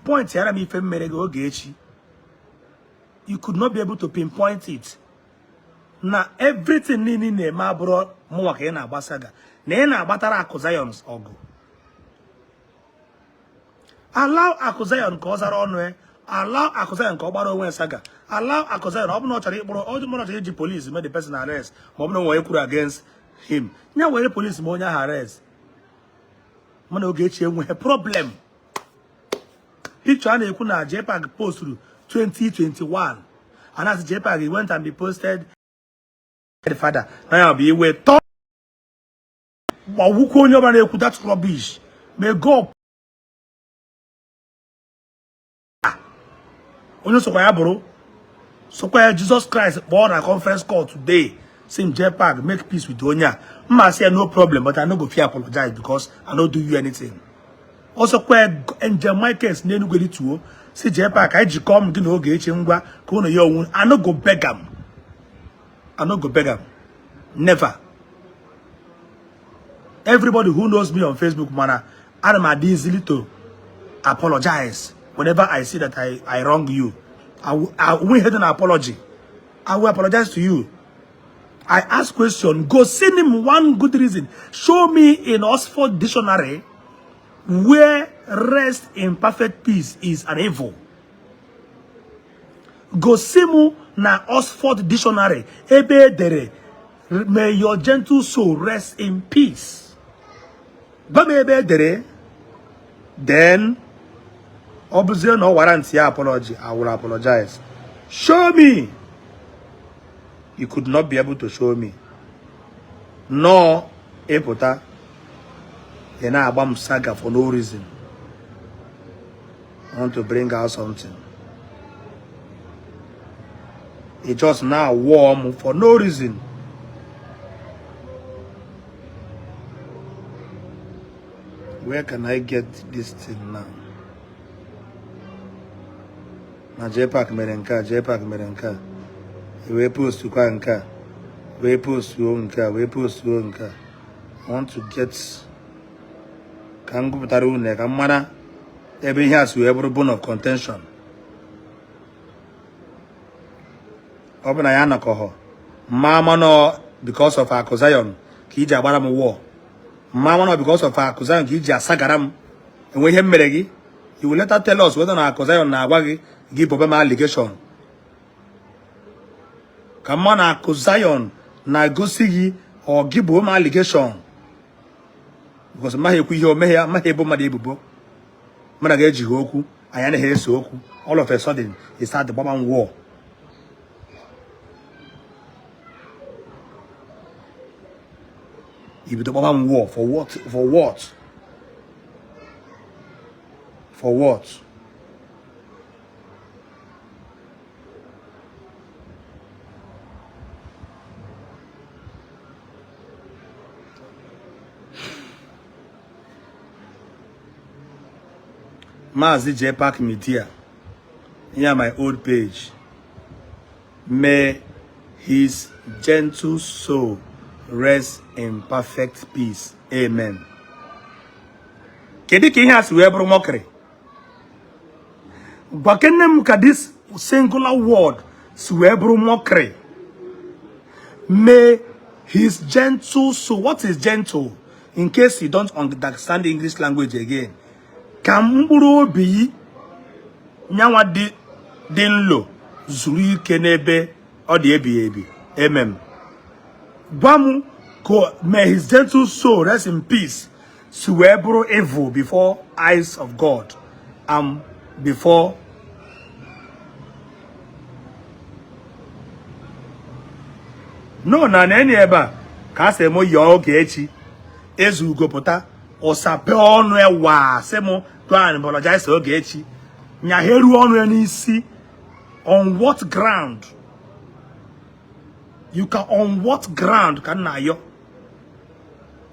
pinpoint here me ife mere Ogechi. You could not be able to pinpoint it. Now everything nini ne ma bro mo ka na agbasaga. Na na agbatara Accusations ogu. Allow Accusations ka ozara onu allow Accusations ka ogbara onwe saga. Allow Accusations obu no chori ikporo odu mo no chori police make the person arrest. Mo obu no wo ekuru against him. Nya were police mo nya arrest. Mana Ogechi enwe problem. Picture na ekwu na Jpac post 2021. And as Jpac he went and be posted the father. Now be we talk. But who can you na ekwu that rubbish? May God only so kwaya bro. So kwaya Jesus Christ born a conference call today. Saying Jpac make peace with Onya. Mma say no problem, but I no go fear apologize because I no do you anything. Also kwaya Angel Michael's nenu go to say Jpac I ji come gi na Ogechi ngwa ka uno your own. I no go beg am. I no go beg am. Never. Everybody who knows me on Facebook, man, I'm easily to apologize whenever I see that I wrong you. I won't hate an apology. I will apologize to you. I ask question. Go send him one good reason. Show me in Oxford dictionary where rest in perfect peace is an evil. Go simu na Oxford dictionary. Ebe dere. May your gentle soul rest in peace. But maybe dere. Then obviously no warranty apology. I will apologize. Show me. You could not be able to show me. No, Epota. You're not about saga for no reason. I want to bring out something. It's just now warm for no reason. Where can I get this thing now? Na Jpac merenka. We post to Kwanka. We post to Onka. We post to Onka. I want to get Kangu Tarune. Kamana. Every house we ever bone of contention. Open Ayana Koho. Mama no because of Accusations. Kija Baram war. Mama no because of Accusations. Kija Sagaram. And we him meregi. You will later tell us whether Accusations na wagi give Obama allegation. Come on, Accusations na go see or give Obama allegation. Because mahe kuyo mahe bo madebubo. Managaji hoku. Ayane hesoku. All of a sudden, he started the Obama war. He be the Obama war for what? For what? For what? Mazi Jpac Media. Here my old page. May his gentle soul rest in perfect peace. Amen. Kedi ki has we ever mockery. Bakenem ka this singular word suebru mockery. May his gentle soul. What is gentle? In case you don't understand the English language again. Kamburu bi nyawa di dinlo zuri kenebe odi ebi. Amen. Bamu ko may his gentle soul rest in peace. Suebro evil before eyes of God. Before no na any eba ka se mo yo Ogechi ezu gopota osape onu ewa se mo to an apologize to Ogechi nya heru onu n'isi. On what ground? You can on what ground can na yo?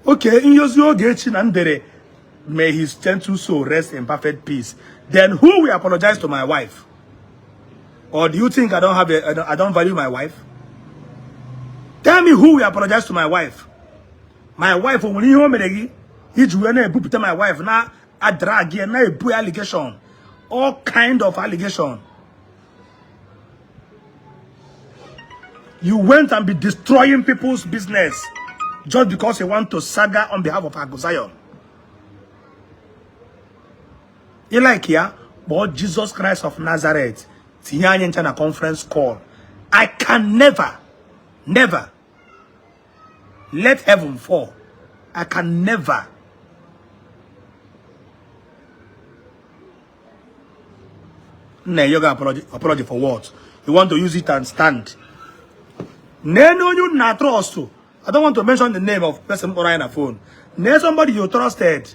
Okay, in your Ogechi na ndere may his gentle soul rest in perfect peace. Then who will apologize to my wife? Or do you think I don't value my wife? Tell me who will apologize to my wife. My wife, when you home, he drew my wife, now I drag here, now a boy allegation. all kind of allegation. You went and be destroying people's business just because you want to saga on behalf of Accusations. You like, yeah? But Jesus Christ of Nazareth, Tinya conference call. I can never let heaven fall. I can never. Nah, yoga apology for what? You want to use it and stand. No, you not trust. I don't want to mention the name of person on the phone. No, somebody you trusted.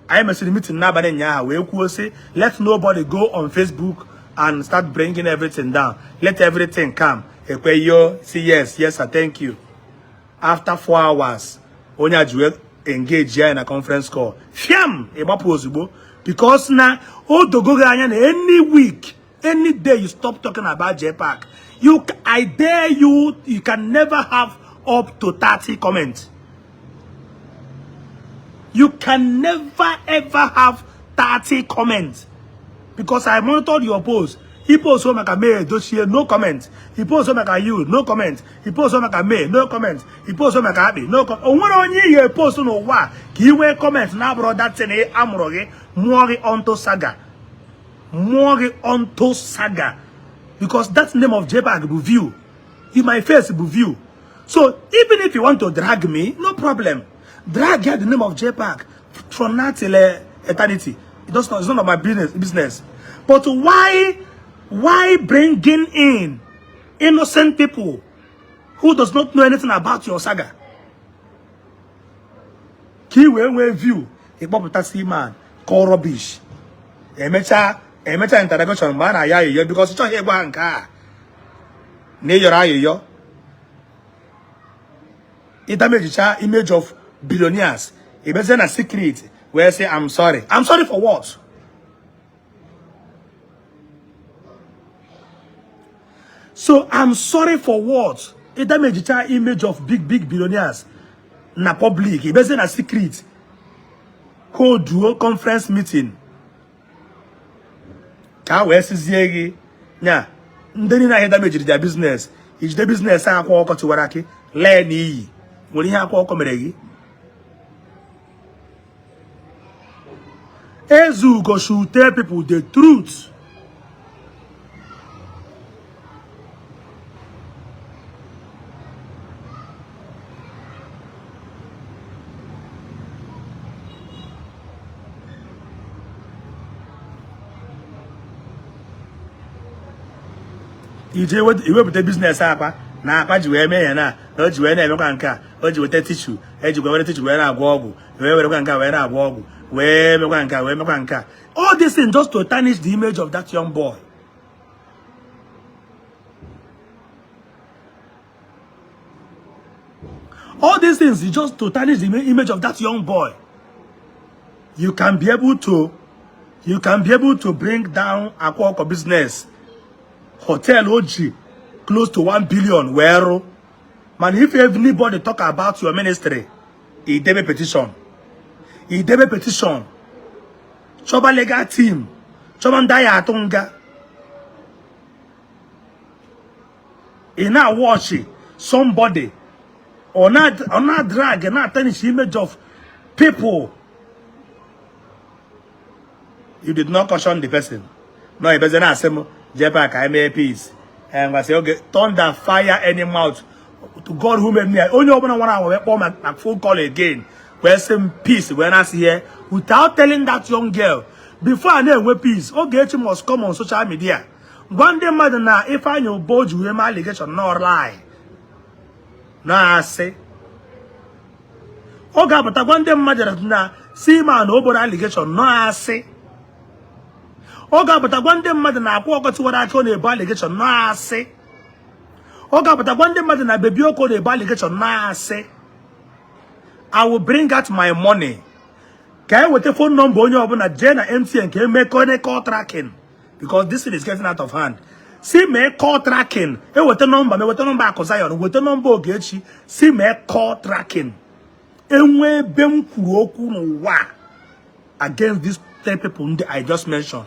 I am a meeting now, but we will say, let nobody go on Facebook and start bringing everything down. Let everything come. You say yes, I thank you. After 4 hours, Onya engage here in a conference call. Fiam, because now, all the go any week, any day you stop talking about Jpac, I dare you, you can never have up to 30 comments. You can never ever have 30 comments. Because I monitored your post. He posts so like a mail, dossier, no comment. He posts so like a you, no comment. He posts so like a mail, no comment. He posts so like a happy, no comment. Oh, when on you post no what? He will comment now, bro. That's an amoroge, more onto saga. More onto saga. Because that's the name of Jpac will view. In my face will view. So even if you want to drag me, no problem. Drag the name of Jpac from now till eternity. It's none of my business. But why bringing in innocent people who does not know anything about your saga? Kiwe view a popular man call rubbish. Emecha interrogation man ayayo because it's here banka. Ne your ayo. It damage image of billionaires. It was a secret where I say I'm sorry. I'm sorry for what? So I'm sorry for what? It damage image of big billionaires na public. It was a secret. Code duo conference meeting. Ka we siziegi nya ndeni na damage their business. Is the business akwa okoti waraki le ni nwere ihe akwa okomere gi. Ezugo should tell people the truth. Ije with the business apa na apa ji we me ya na o ji we na emekwa nka o ji weta tissue e ji gwa tissue we na agwa ogwu we were nka we na agwa ogwu we mekwa nka. All these things just to tarnish the image of that young boy. All these things is just to tarnish the image of that young boy. You can be able to bring down Aqua business. Hotel OG close to 1 billion. Where man, if anybody talk about your ministry, he debe petition. Choba legal team. Choba ndaya atunga. He now watch somebody or not drag and not tarnish image of people. You did not caution the person. No, he doesn't ask him. Jpac, I made peace. And I say, okay, thunder, fire, any mouth. To God who made me. Only open 1 hour, my phone call again. We're saying peace when I see here. Without telling that young girl, before I know where peace, Ogechi must come on social media. One day, mother, now, if I know both you, my allegation, no lie. No, I say. Okay, but one day, mother, now, see, man, no allegation, no, I say. Oga but one day mother na akwa okoti wara aka na ebo allegation na ase. Oga but one day mother na baby oko na ebo allegation na ase. I will bring out my money. Can I with the phone number onye obuna je na MTN can make call tracking because this thing is getting out of hand. See me call tracking. E with the number Accusations, with the number Ogechi. See me call tracking. Enwe bem kwuru okwu no wa against these 10 people I just mentioned.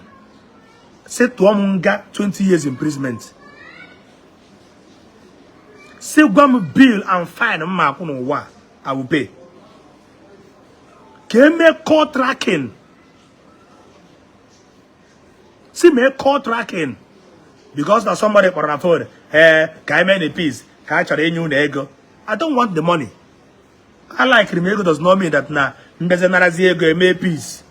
Say to Omunga 20 years imprisonment. Say one bill and fine I will pay. Can make court tracking. See me court tracking. Because now somebody can afford, can I make a piece? Can I try to new ego? I don't want the money. I like Remego does not mean that now make peace.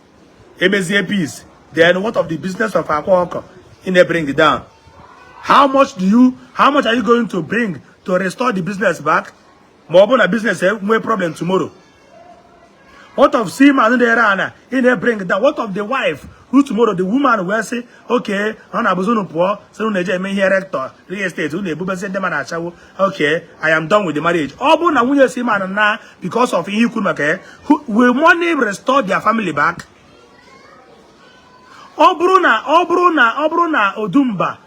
Peace. Then what of the business of Akwa in there bring it down? How much are you going to bring to restore the business back? More a business more problem tomorrow. What of Seaman in there in there bring it down? What of the wife who tomorrow the woman will say, okay, on a bosono poor, so me here rector, real estate, okay, I am done with the marriage. Obuna when see man now because of Ikumake, who will money restore their family back? Obruna, Odumba,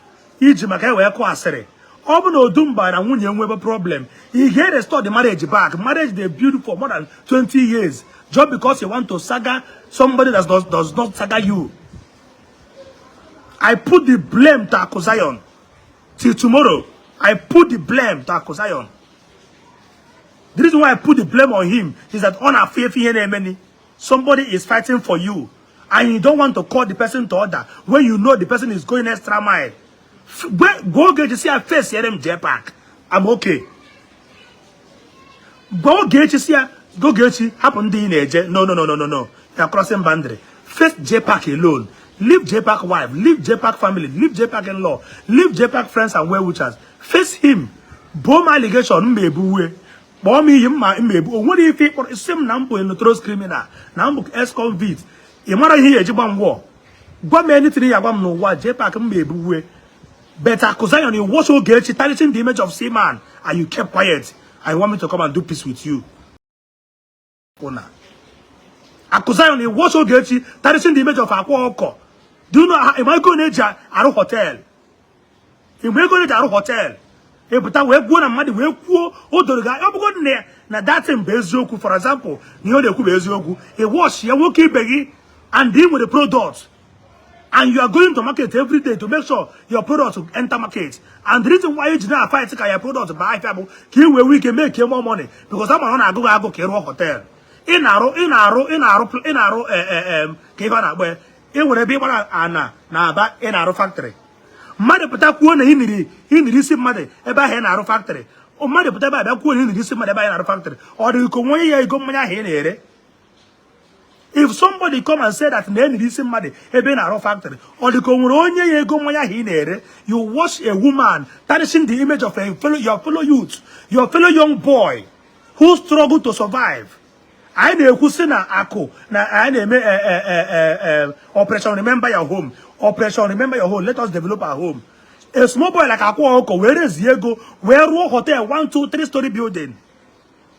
Ijimake, where Kwasere. Obuna Odumba and Wunyan Weber problem. He get restore the marriage back. Marriage they built for more than 20 years. Just because you want to saga somebody that does not saga you. I put the blame to Accusations. Till tomorrow, I put the blame to Accusations. The reason why I put the blame on him is that on a faith, somebody is fighting for you. And you don't want to call the person to order when you know the person is going extra mile. Go get to see a face here in Jpac. I'm okay. Go get to see a go get you happen in a no. You're crossing boundary. Face Jpac alone. Leave Jpac wife, leave Jpac family, leave Jpac in-law, leave Jpac friends and well-wishers. Face him. Bomb allegation mbebuwe. Bomb him mbebu. What if he same number in the throat criminal? Number ex-convict. You mara here Jibam war. Go me anything you want no what Jpac mbebuwe. But Accusations you watch Ogechi tarnishing the image of Seaman and you kept quiet. I want me to come and do peace with you. Accusations you watch Ogechi tarnishing the image of Akwa. Do you know am I going to Aro Hotel? Am I going to Aro Hotel? But I will go and money will go Odorga. I'm going there. Now that's in Bezoku, for example. You know the Bezoku. A wash, you will keep begging and deal with the product. And you are going to market every day to make sure your product will enter market. And the reason why you did not fight your product buy people, where we can make more money. Because I'm on go Kero Hotel. In Aro, Kevana, it would be one Anna, now back in our factory. Mother put up one in the receive money about in our factory. Or mother put up one in the receive money by our factory. Or you come one year go here. If somebody come and say that then receive money in our factory, or the come one year go here, you watch a woman tarnishing the image of your fellow youth, your fellow young boy who struggle to survive. I know who say na ako na I name Operation Remember Your Home. Operation Remember Your Home. Let us develop our home. A small boy like Akwa Oko, where is Diego? Where Row Hotel 1, 2, 3-story building?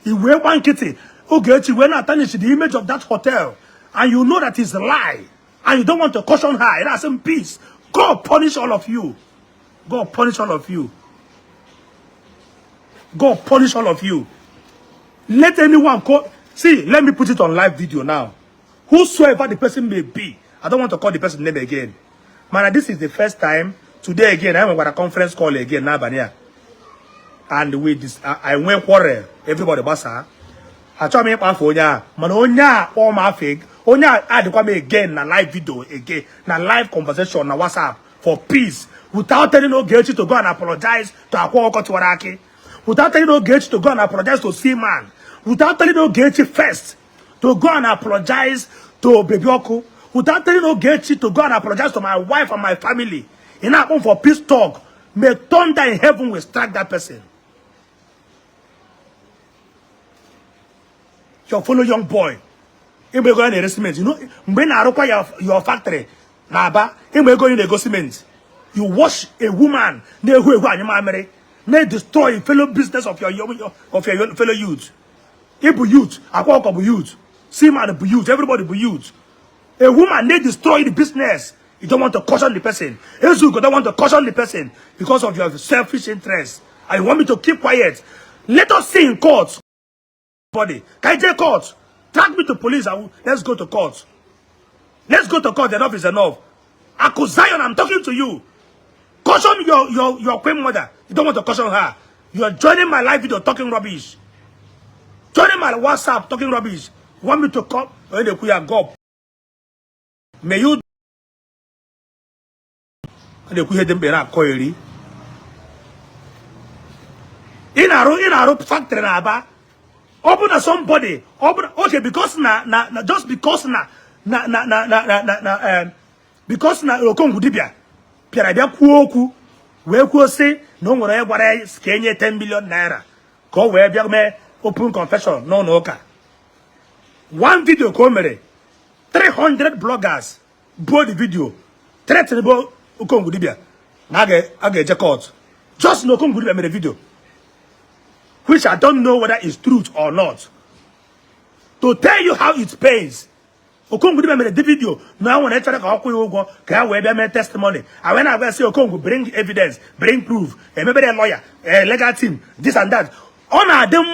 He wear one kitty. Ogechi when I tarnish the image of that hotel, and you know that is a lie, and you don't want to caution her. And I say, peace. God punish all of you. God punish all of you. God punish all of you. Let anyone call. See, let me put it on live video now. Whosoever the person may be, I don't want to call the person's name again. Man, this is the first time. Today again, I went a conference call again now, Bania. And with this, I went quarrel. Everybody basa. I told me for ya. Man, onya all my fake. Onya I come again na live video again. Na live conversation na WhatsApp for peace. Without telling Ogechi to go and apologize to Akwa Okotwaraki. Without telling Ogechi to go and apologize to Seaman. Without telling Ogechi first to go and apologize to Bebioko. Without telling Ogechi to go and apologize to my wife and my family. In our home for peace talk. May thunder in heaven will strike that person. Your fellow young boy. You may go in the cement. You know, when I require your factory, Naba, you may go in the go cement. You wash a woman, may destroy fellow business of your fellow youth. Igbo youth, Akwa youth, Seaman youth, everybody youth. A woman, they destroy the business. You don't want to caution the person. You don't want to caution the person because of your selfish interest. And you want me to keep quiet. Let us see in court. Body. Can I take court? Track me to police. Let's go to court. Let's go to court. Enough is enough. Accusations, I'm talking to you. Caution your queen mother. You don't want to caution her. You are joining my live video talking rubbish. Joining my WhatsApp talking rubbish. You want me to come? When they queer go. May you the queer them be not coily. In a factory na open a somebody. Open okay because just because because Okon Gudibia. Pierre Kuoku. Where could say no one ever skenye 10 million naira. Go where me open confession. No. One video comedy. 300 bloggers brought the video. Threatened about Okon Gudibia. Nage Jpac. Just no Okon Gudibia made a video. Which I don't know whether it's truth or not. To tell you how it pays. Okongu made the video. Now when I try to go, can I make testimony? And when I say Okongu, bring evidence, bring proof, and maybe a lawyer, a legal team, this and that. On a dem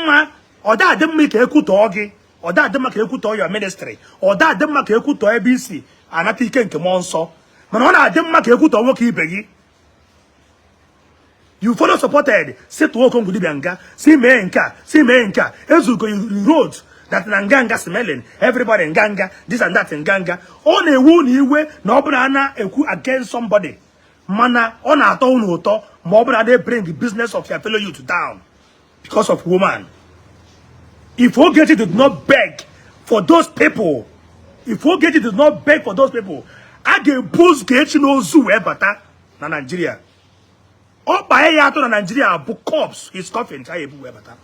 or that dem make a kutogi, or that dem make a kuto your ministry, or that dem make a kuto ABC, and I think come on so. But on a dem make a kuto work begi. You follow supported, say to Okongu Dibianga, see menka, Ezuko you wrote. That Nganga smelling, everybody in Ganga, this and that in Ganga. On a wound way, no brana against somebody. Mana on a town hoto, more they bring the business of your fellow youth down because of woman. If Ogechi did not beg for those people, I get boost Gechi no zoo bata na Nigeria. Oh, by yato na Nigeria book corpse, his coffin, I bata.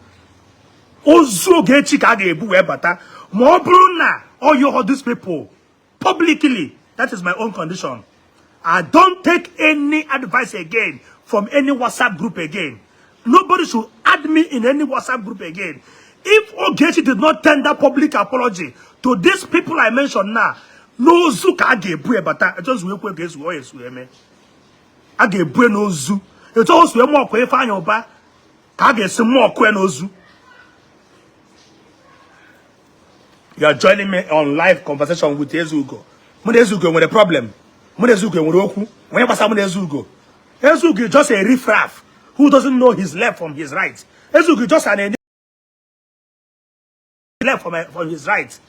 Ogechi Okeke Njaka, more Bruna, all you all these people publicly. That is my own condition. I don't take any advice again from any WhatsApp group again. Nobody should add me in any WhatsApp group again. If Ogechi did not tender public apology to these people I mentioned now, no Zuka Okeke Njaka. It just we against me. Okeke no Zu. It also more kwe fanyo ba. Kage se more kwe no Zu. You are joining me on live conversation with Ezugo. Ezugo with a problem. Ezugo with Oku. When you pass Ezugo. Ezugo is just a riffraff who doesn't know his left from his right. Ezugo is just an left from his right.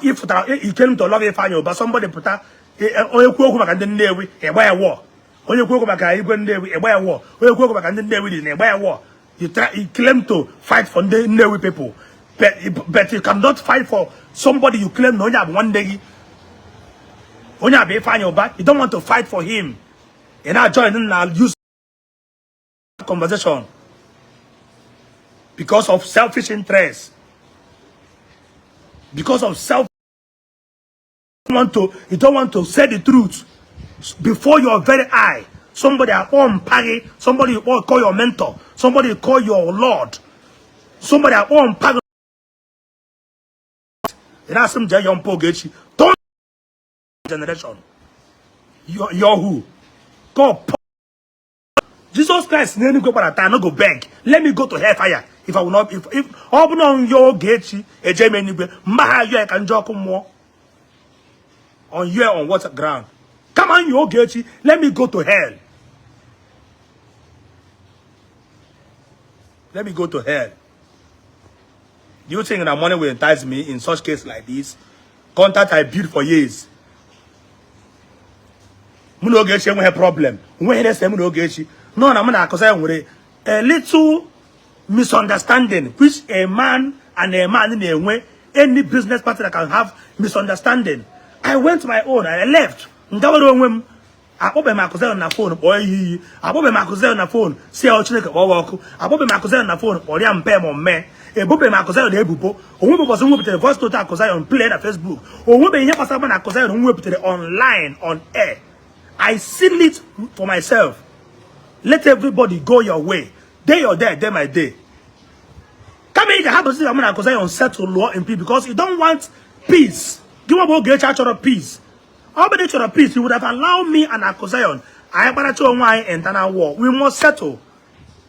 If you came to love a fan, but somebody put a Oku back and then there we a buy a war. When you go back, you go there we a buy a war. When you go back and then there we buy a war. You claim to fight for the Newe people. But you cannot fight for somebody you claim no have one day. When you have a fan your back, you don't want to fight for him. And I join in and use conversation because of selfish interest. Because of you don't want to say the truth before your very eye. Somebody at home party, somebody you call your mentor, somebody you call your Lord, somebody at home party. And ask him young Ogechi. Don't generation. You're who? God. Jesus Christ, no go beg. Let me go to hellfire. If I will not, if open on your Ogechi, a German, Maha, you can joke more. On you on what ground? Come on, your Ogechi, let me go to hell. Let me go to hell. Do you think that money will entice me in such case like this? Contact I built for years. Muno Ogechi have a problem. When they say Muno Ogechi, no, I'm not because a little misunderstanding, which a man and a man in a way, any business partner can have misunderstanding. I went my own, I left. I open my cousin on the phone, boy. I open my cousin on the phone, see how Chineke walk. I open my cousin on the phone, or I'm pay more man. A bobe my cousin on the Ebubo, or who was moved to the voice total cousin on play at Facebook, or who be here for someone I cousin on web to the online on air. I seal it for myself. Let everybody go your way. Day or day my day. Come in, you have to see I'm going to unsettle law in peace because you don't want peace. Give up get church of peace. How about the peace? You would have allowed me and Accusations. I have a internal war. We must settle.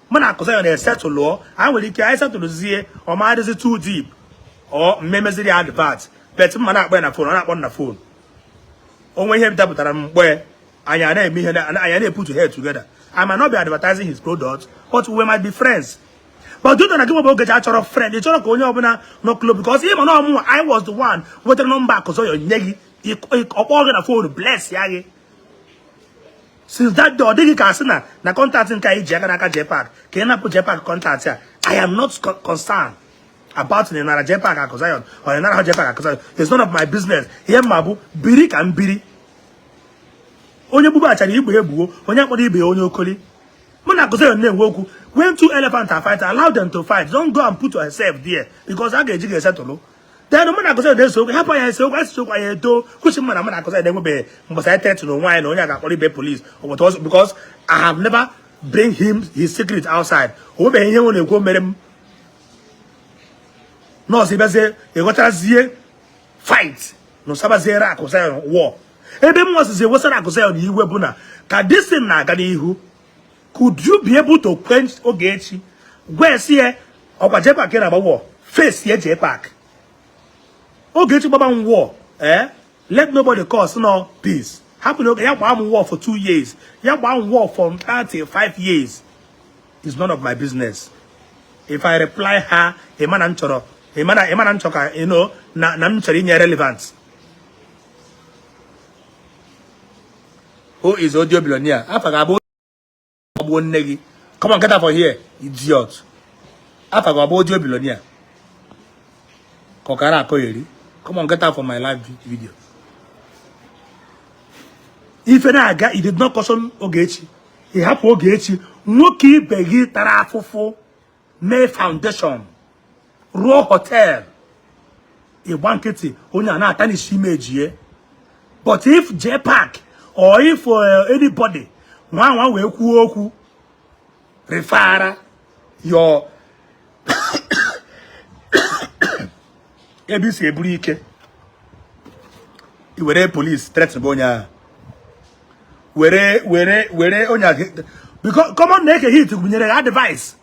When Accusations settle law, I will settle the Z or my is too deep or memory advert. But man, not on the phone, not on the phone. onwe ihe dapụtara mgbe anya na-eme ihe anya na-put head together. I might not be advertising his product, but we might be friends. But do not give up Ogechi achọrọ friend. Ị chọrọ ka onye ọbụla no club because even though I was the one with the number cause your nyegi ọkpọ na phone bless ya gị. Since that day, ọdịghị ka asị na contact nke anyị ji aka n'aka Jpac ka ị na-apụ Jpac contact ya. I am not concerned about the nara Jpac Accusations or the nara Jpac Accusations. It's none of my business. Here mabu biri ka mbiri. Onye bubu achara igbe egbuo, onye akpọrọ ibe onye okoli. Muna Accusations na-enwe okwu. When two elephants are fighting, allow them to fight. Don't go and put yourself there because I get you settle. Then Muna Accusations so happen ya so ya do which Muna Accusations dey be must I tell to no why no onye ga call be police or what was because I have never bring him his secret outside. O be ihe won ekwo mere m. No se be say e gotara zie fight no sabazie Accusations war. Ebe m was say wosara Accusations iwe bu na ka this thing na aga n'ihu. Could you be able to quench Ogechi? Where see Okwa Jpac na war face here Jpac. Ogechi baba war let nobody cause no peace. Happen ya gba war for 2 years. Ya gba war for 35 years. It's none of my business. If I reply her, a man anchor, you know, na m chọrọ inye relevant. Who is audio billionaire? Come on, get out of here, idiot. After go about audio billionaire. Kokara koyeri. Come on, get out from my live video. If he did not caution Ogechi, he helped Ogechi. Nwoki begi tarafufo May Foundation, Raw Hotel. A banketi onya na atani shimeji. But if Jpac or if anybody one we ku refer your ABC Eburike. Were police threaten bonya. Were onya because come on make a hit nyere advice.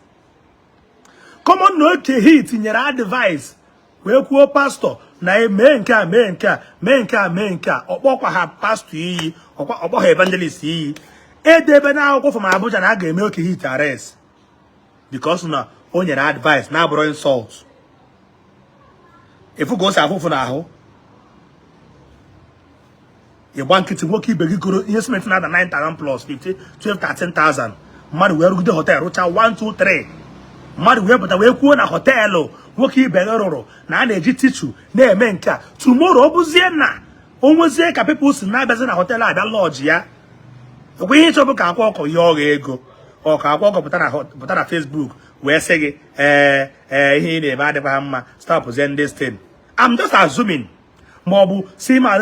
Come on no ke hit nyere advice. We kwuo pastor na me nka okpokwa ha pastor yi okpo ha evangelist yi edebe na akwụkwọ from Abuja na aga eme oke hit arrest because na o nyere advice na abụrụ insult. If you go say afụfụ na ahụ ịgba nkịtị nwoke ibe gị goro ihe cement na 9,000 plus 50 12 13,000 mmadụ wee rugide hotel rụcha 1 2 3 mmadụ wee pụta wee kwuo na hotelụ nwoke ibe gị rụrụ na a na-eji tichu na-eme nke a tomorrow ọ bụzie na onwezie ka people si na-abịazi na hotel abịa lodge ya okwe ihe chọbụ ka akwa ọkọ ya ọga ego ọ ka akwa ọkọ pụta na Facebook wee sị gị ihe ị na-eme adịkwa mma stop this thing. I'm just assuming Mobu, see my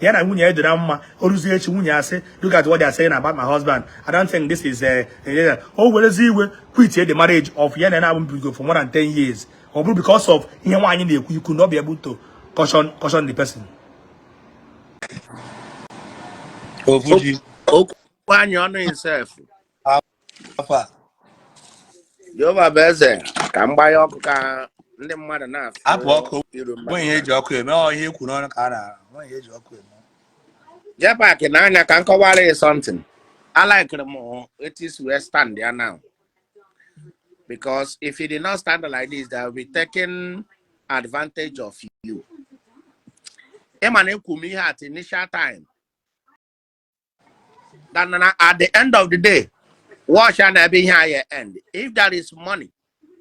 yana nwunye edira mma oruzie echi nwunye asị look at what they are saying about my husband. I don't think this is oh welezi iwe quit the marriage of yana na abụ for more than 10 years or because of ihe nwaanyị na-ekwu you could not be able to caution the person. Ofuji okwanyo on himself Papa Yoba beze ka mgbaya ọkụ ka ndị mmadụ na-afụ apụ ọkụ nwe ihe eji ọkụ eme ọ ihe kwuru ọnụ ka a na nwe ihe eji ọkụ eme. Jpac n'anya ka nkọwara something. I like it is where stand there now. Because if you did not stand like this, they will be taking advantage of you. Emane Kumi at initial time. Then at the end of the day, what shall I be here end? If there is money,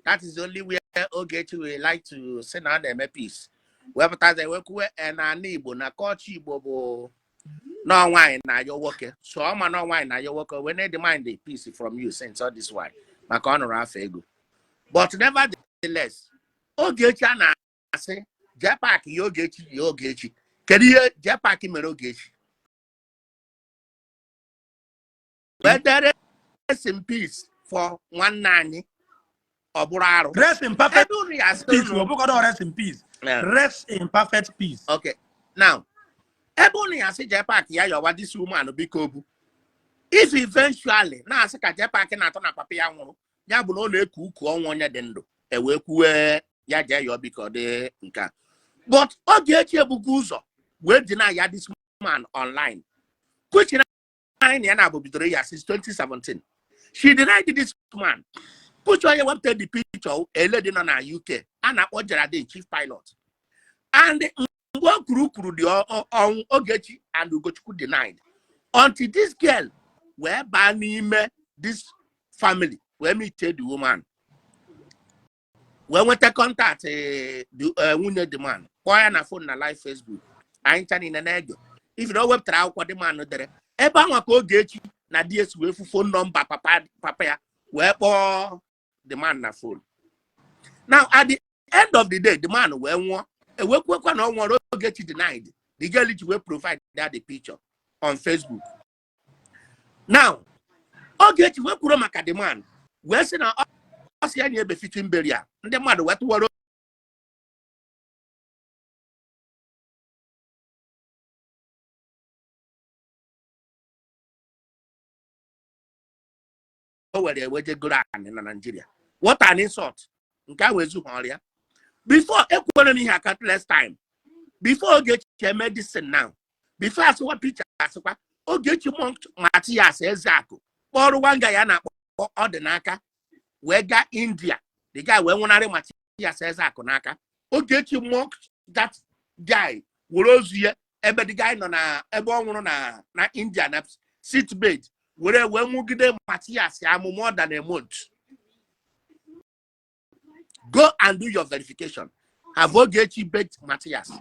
that is only where Ogechi will like to send out them a piece. Whoever does the work and an Igbo, na kochi bobo, no wine, now you're working. So I'm no wine, now you're working. When they demand the piece from you, since all this wine, my corner half ego. But nevertheless, Ogechi na say, Jpac, Ogechi. Can you hear Jpac in Ogechi? But there is in peace for 190. Rest in perfect peace. Rest in peace. Yeah. Rest in perfect peace. Okay. Now, Ebony has said Jpac ya what this woman be kobu. If eventually now I say Jpac na turn papa ya nwuru, ya bu no na eku ku onwo nya de ndo. E we kuwe ya je yo biko de nka. But Ogechi ebuku uzo we deny ya this man online. Which in since 2017. She denied this man. Put your web the picture, a lady on our UK, and I ordered the chief pilot. And what group on Ogechi and Ugochukwu denied. Until this girl, where banning this family, where me tell the woman. When we take contact the man, why on a phone na live Facebook. I ain't in an egg. If you don't web trial what the man there. Eba wa ko Ogechi na DS we phone number papa where the man na phone. Now at the end of the day, the man where one Ogechi denied. The girl will provide that the picture on Facebook. Now, Ogechi will put a the man. Where's now us here near Refuting burial. And the man what were where they were good in Nigeria. What an insult. Before economy had cut less time. Before Ogechi medicine now. Before I saw what picture as well. Ogechi monked Matthias Ezako. Or one guy or the Naka. Where got India. The guy where one other Matthias Ezako Naka. Ogechi mocked that guy. Wolozia. Ebe the guy na India na sit bed. Where when we get Matthias, I'm more than a month. Go and do your verification. Have Ogechi begged Matthias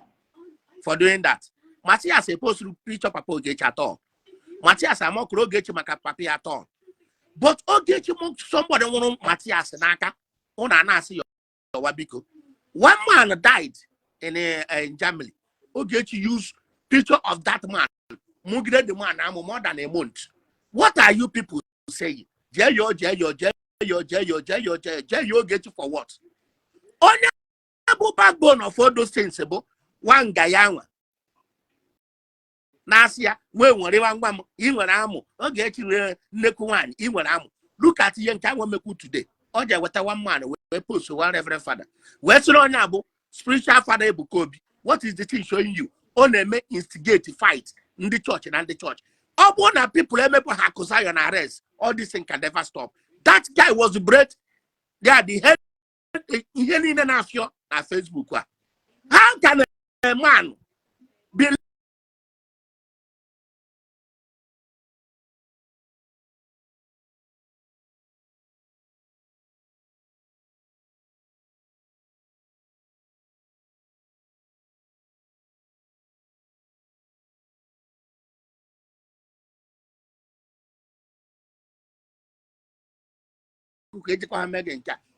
for doing that? Matthias supposed to preach up Ogechi at all. Matthias I'm not Ogechi maka papi at all. But Ogechi mocked somebody want Matthias naka. Ona see your wabiko. One man died in Germany. Ogechi used picture of that man. Mugre the man I'm more than a month. What are you people saying? Jayo get you for what? Only backbone of all those things, one guy. Nasia, when one even amo, get you Nekuan, even amo. Look at young Kawameku today. Or there was one man we post to one reverend father. Western Nabo, spiritual father Bukobi. What is the thing showing you? Only may instigate fight in the church and the church. All one people Accusations and arrest. All this thing can never stop. That guy was bread. They are the head in an affair at Facebook. How can a man be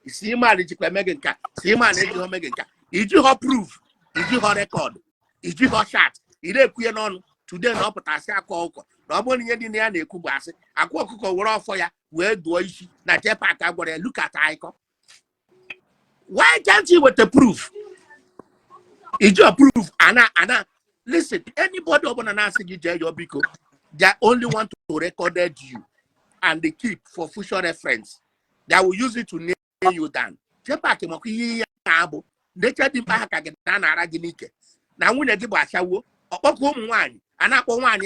see man see man is you her proof? Is you her record? Is you her shot? Is it on today? No, but I say I call. No money in the end. Kubasi. I call Coco for ya. Where do I see? Na Jpac I got look at icon. Why can't you with the proof? Is your proof? Anna. Listen, anybody open an answer you your biko. They only want to record you and they keep for future reference. They will use it to nail you down. Jpac moki abo. They tell them back again na araginike. Now when they give a show, one and I one and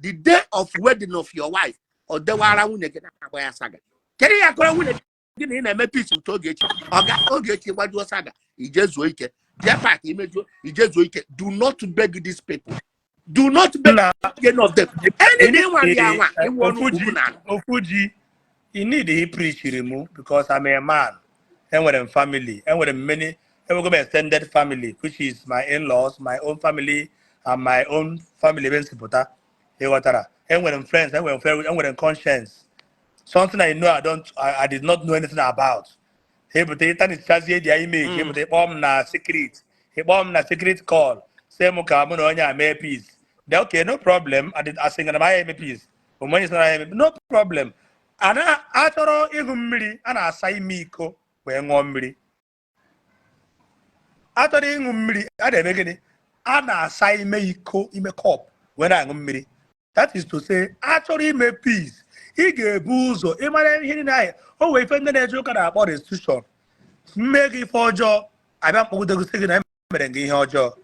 the day of wedding of your wife or the wara when they get a saga. Can you go with in a peace with Ogechi what was saga? He just wait. Jpac image he just wait. Do not beg these people. Do not beg any of them. Anything one they want Ofuji, you need to preach remove because I'm a man and with a family and with many and we're extended family, which is my in-laws, my own family, and my own family and with friends and with conscience. Something I know I did not know anything about. Hey, but the internet is the image, hey, but the bomb na secret. He bomb na secret call. Say muka mono onya may peace. Okay, no problem. I did asking my peace. But when it's not no problem. Ana atoro igumiri ana asai miko we ngomiri. Atoro igumiri ade begini ana asai meiko ime cup when I ngumiri. That is to say, actually make peace. He gave buzo. Imagine here I. Oh, we found the joke about institution. Make it for job. I don't know the second I'm making your job.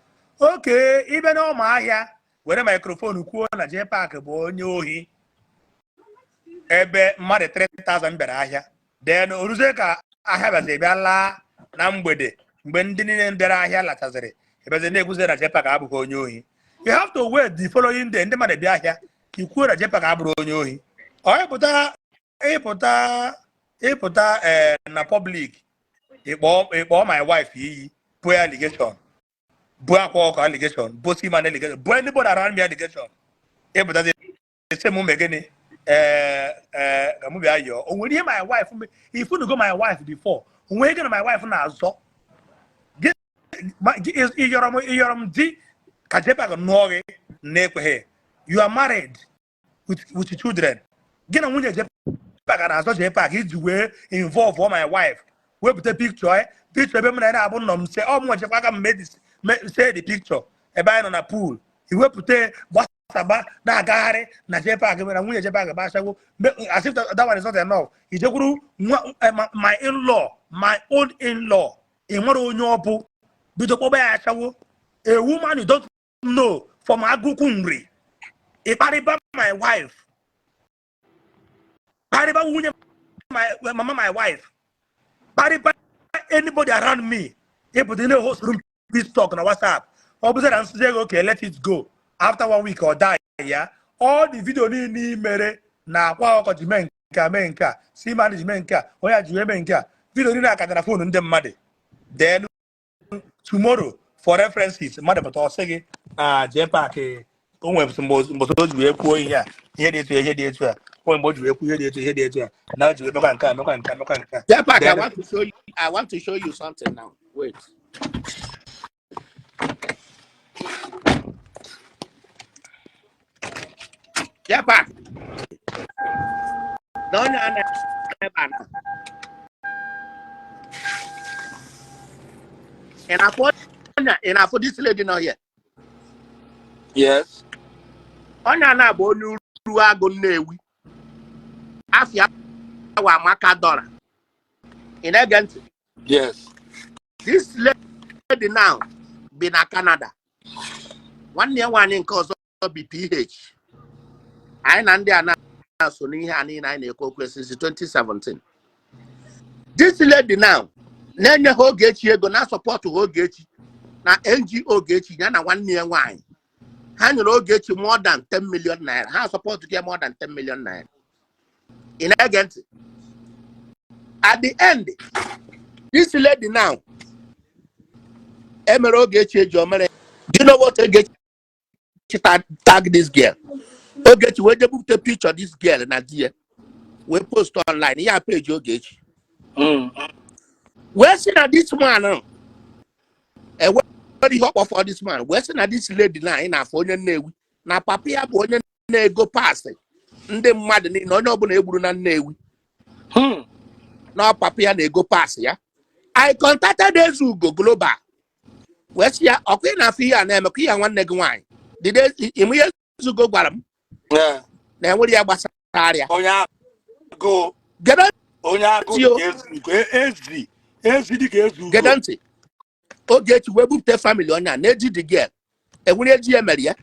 Okay, even on my ahịa were microphone kwuo na Jpac bụ onye ohi ebe mmadụ 3,000 bịara ahịa. Then oruzie ka ahịa bịazi bịa laa na mgbede mgbe ndị niile bịara ahịa lachaziri ebezi na-ekwuzi na Jpac abụghị onye ohi. You have to wait the following day ndị mmadụ bịa ahịa ikwuo na Jpac abụrụ onye ohi. Ịpụta na public ịkpọ my wife iyi bụ allegation bụ akwa ọkụ allegation bụ seaman allegation bụ anybody around me allegation ịpụta ese m megịnị ka m bịa yọọ o nwere ihe my wife if you go my wife before o nwere gị na my wife na-azọ ịyọrọ m di ka Jpac nụọ gị na-ekweghị you are married with children gị na nwunye Jpac na-azọ Jpac iji wee involve all my wife wepụta picture ebe m na-abụ nọ m se ọ mụ chekwa aka m say the picture ebe anyị nọ na pool iwepụta gbasaba na-agagharị na Jpac na nwunye Jpac gbasagwo as if that one is not enough ijekwuru my in-law my own in-law ị nwere onye ọ bụ bido kpọba ya achawo a woman you don't know from agụkwu nri ịkparịba my wife kparịba nwunye mama my wife kparịba anybody around me put in a host room peace talk on WhatsApp. Opposite and say okay, let it go. After 1 week or die, yeah. All the video ni mere na kwa oko menka, see management ka, oya menka. Video ni na ka phone ndem made. Then tomorrow for references, madam to say Jpac onwe mboso we ku here. Here dey to. When both we ku here dey to. Now you make kan. Jpac, I want to show you something now. Wait. Jpac. No. And I put this lady now here. Yes. Onya na bo nu ru ago Nnewi. Afia wa maka dollar. In against. Yes. This lady now be na Canada. 1 year one in cause of BPH. I and they are now so near and since 2017. This lady now, Nene Ogechi go now support to Ogechi. Now NGO Ogechi, yana 1 year wine. Hand Ogechi more than 10 million naira. How support to get more than 10 million naira? In against. At the end, this lady now, Emero Ogechi Jomere. Do you know what Ogechi tag this girl? Ogechi, when they book the picture of this girl and dear, we post online. Yeah, page Ogechi. Where's this man? And where the hop for this man? Where's this lady now in our phone and now papia boy go past it. The mad no able to newi. Now papia they go past ya. I contacted the Zugo Global. Where's ya? Okay, now fear and I'm a one leg wine. Did they immediately go baram? Yeah. Then what do you have area? Onya go. Get on. Onya go. Get on. Ogechi we book the family on ya. Neji the girl. And when you Maria,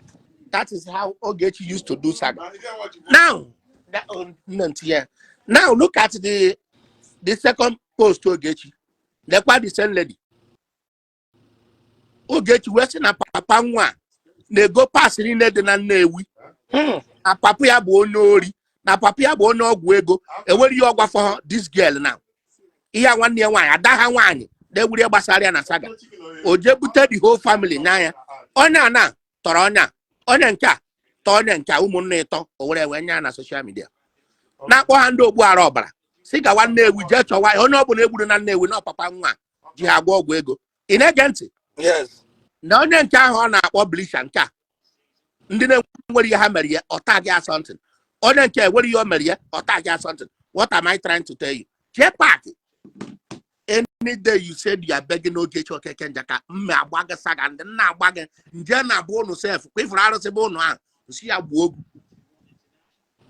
that is how Ogechi used to do saga. Now, now look at the second post to Ogechi. The quite the same lady. Ogechi western na papa nwa. They go pass in the Newi. Na papa ya bo nori. Na papa ya bo no gwego. And where you go for this girl now? Iya 1 year wine. Adaha wine. They would have Basaria na saga. Ojebuted the whole family now. Onya na Toronya. Onyanka. Tonyanka umuneto or whatever na social media. Na kwa hando bu arobara. Siga 1 day we just why honorable able na we no papa nwa. Ji agwo gwego. In agency. Yes. Na onyanka ho na publish anka. Ndị na-nwere ihe ha mere ya ọta gị something. Onye nke nwere ihe o mere ya ọta gị something. What am I trying to tell you? Jpac. Any day you said you are begging Ogechi Okeke Njaka, agbaga saga and na agbaga nje na bụ unu self. If arụsị bụ unu ahụ, nsi ya gbuo ogu.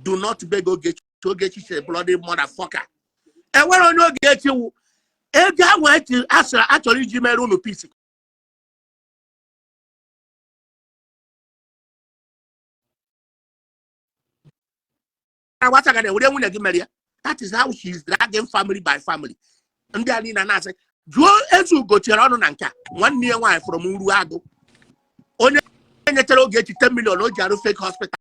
Do not beg Ogechi. Ogechi is a bloody motherfucker. And where on Ogechi wu ego ahụ achọrọ iji mere unu peace That is how she's dragging family by family. And they are in an answer. Joe Ezu go to Rano Nanka, 1 near one from Uruago. Only get 10 million, no Jaro fake hospital.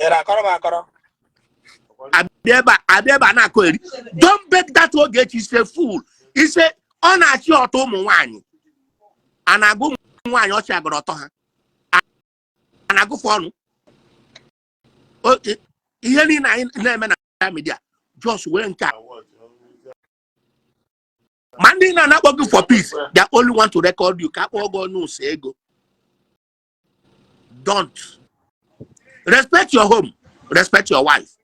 Don't beg that Ogechi, he's a fool. He said, on at your Tomo wine. And I go one, your Chagotoha. And I go for okay. Hearing media just went out. Monday na not working for peace. They only want to record you. Can't all go no say go. Don't respect your home. Respect your wife.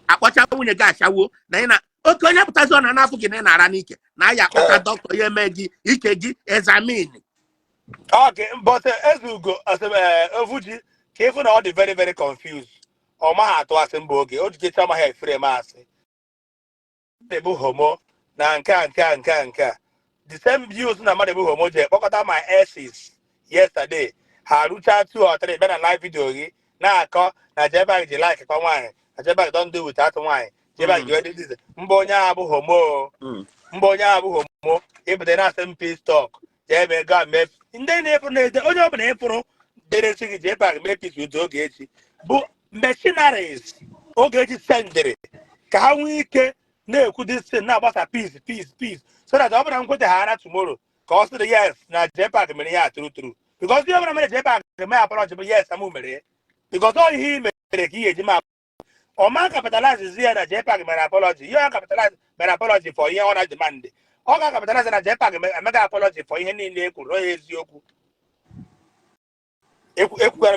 I watch out when you guys shawo. Na okay, you put on an African na ranike. Na ya put doctor ye meji ikeji examine. Okay, but as we go, as Fuji, careful all the very, very confused. Or my heart was in Bogi, or to get some head free mass. The homo, Nanka. The same views na mother homo, what are my asses yesterday? Harucha 2 or 3 better live video. Now I call, na Jpac like a wine. Jpac don't do without wine. Jpac, you did this. Mbonya abu homo. Mbonya abu homo. If they not same peace talk. Jpac got me. In the neighborhood, the only open April, they didn't see Jpac make peace with Ogechi. But mercenaries, Ogechi sendere. Kawi ke ne could this say now about a peace. So that I'm going to Hana tomorrow. Cause the yes, now Jpac many are true. Because you ever made Jpac, the may apology, but yes, I'm moving. Because all he made here, Jima. Or man capitalizes here that Jpac may apology. You are capitalized may apology for your honor demand. All capitalize and Jpac a mega apology for any name could raise Yoku.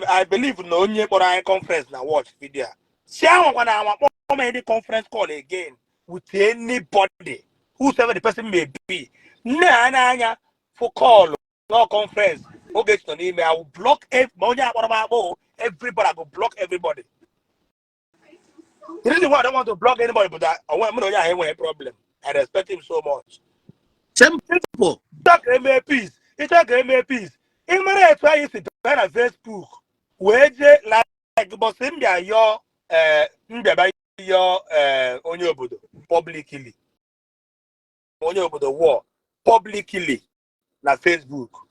I believe no new conference now watch video. See how when I want any conference call again with anybody, whoever the person may be. Nah, for call no conference. Okay, to email. I will block everybody. I will block everybody. The reason why I don't want to block anybody, but I want to have a problem. I respect him so much. Simple. Talk peace. It's talk peace. In my try is to on Facebook. Where they like but send your onye obodo publicly. Onye obodo war publicly na Facebook.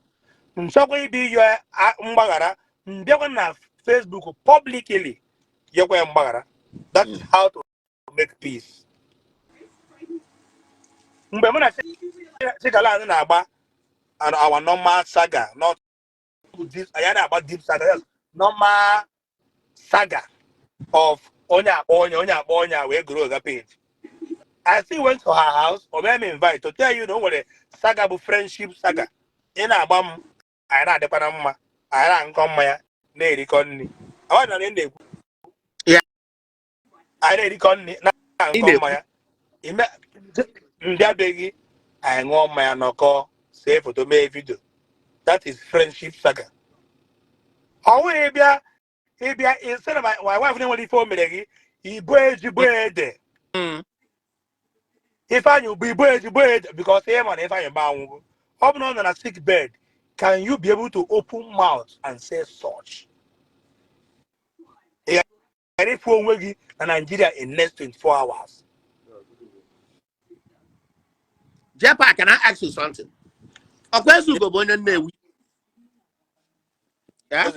Nsogbu be your mgbagara mbịakwa na Facebook publicly. Yekwe mgbagara. That is how to make peace. Mgbe mụ na Chikala na-agba and our normal saga, not this. I had about deep saga, yes. Normal saga of Onya, where grow the page. I still went to her house, or maybe invite to tell you, know what a saga of friendship saga. In a bum, I had the Panama, I ran come my lady Conny. I want an Indian. Yeah. I lady Conny, now come my. In that baby, I want my no call, say for to make video. That is friendship saga. How instead of my wife didn't want to phone me, he boys there. If I you be boys because him and if I am bound, open on a sick bed, can you be able to open mouth and say such? Yeah, any phone wagi in Nigeria in less 24 hours. Jpac, can I ask you something? Where's you go born and name? Yeah.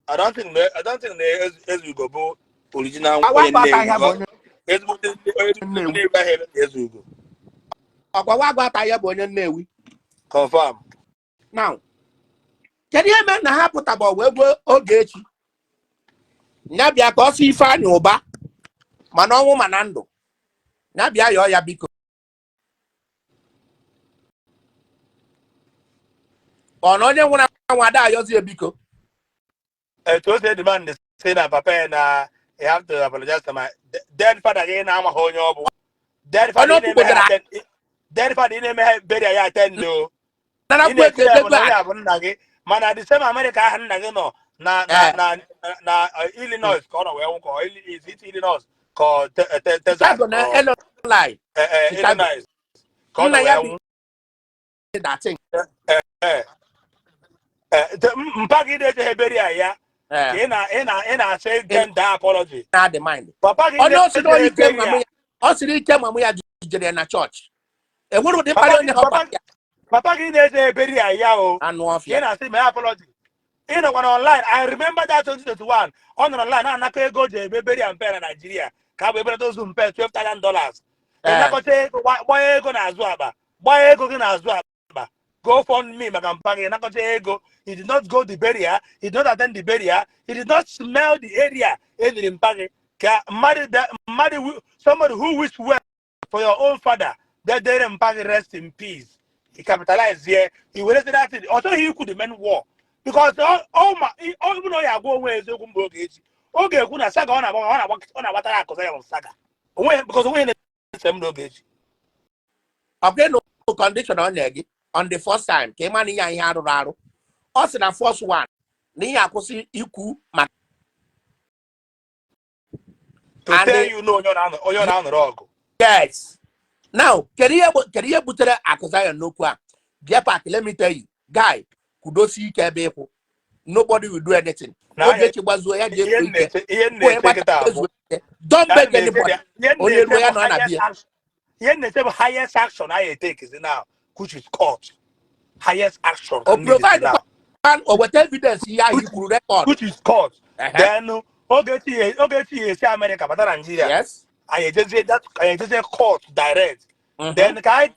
I don't think as we go original What about I have on as we go. Confirm. Now, can you imagine how put about where Ogechi? Nabia Kosi Fan Oba, Manowo Manando. Nabia Yoya Biko. Or no one wada Yosi Biko. It was the man that said that Papa and I have to apologize to my dead father again. I'm a whole dead father. Dead father didn't have better attend to. In a clear man at the same America hadn't no na Illinois called where is it Illinois called Texas Lie. Illinois called That thing. Mpagi de Heberia, I say tender apology. Not the mind. Papa Oh no, so no, in you came, Mamma. Also, you came, Mamma, na church. And what would the party on the Papa in a very yao. and off Can I say my apology? You know, when online, I remember that 2021 online, and I can go to Baby and Pen in Nigeria. Can we better those who pay $12,000? And I could say, why go as well? Why go as well? Go fund me, Magampang, and I could say, go. He did not go the barrier, he did not attend the barrier, he did not smell the area in the Impang. Marry somebody who wish well for your own father, that they Impang rest in peace. He capitalized here, he will that it. Also, he could demand war. Because all you know, you go away, so okay, kuna saga on what I cause saga. Because we in the same luggage. Okay, no condition on Negi on the first time. Came on in Yararo. Also, the first one. Nia Kosi Iku man. To tell you no, you're on the road. Yes. Now, career butere Accusations no kwa. Jpac, let me tell you, guy, kudosi kebeko. Nobody will do anything. Ogechi Bazoya don't beg anybody. Only lawyer no the highest action I take is now, which is court. Highest action or provide the now. or what evidence here you could record. Which is court. Then Ogechi America, but Nigeria. Yes. I just say that I just say court direct. Then I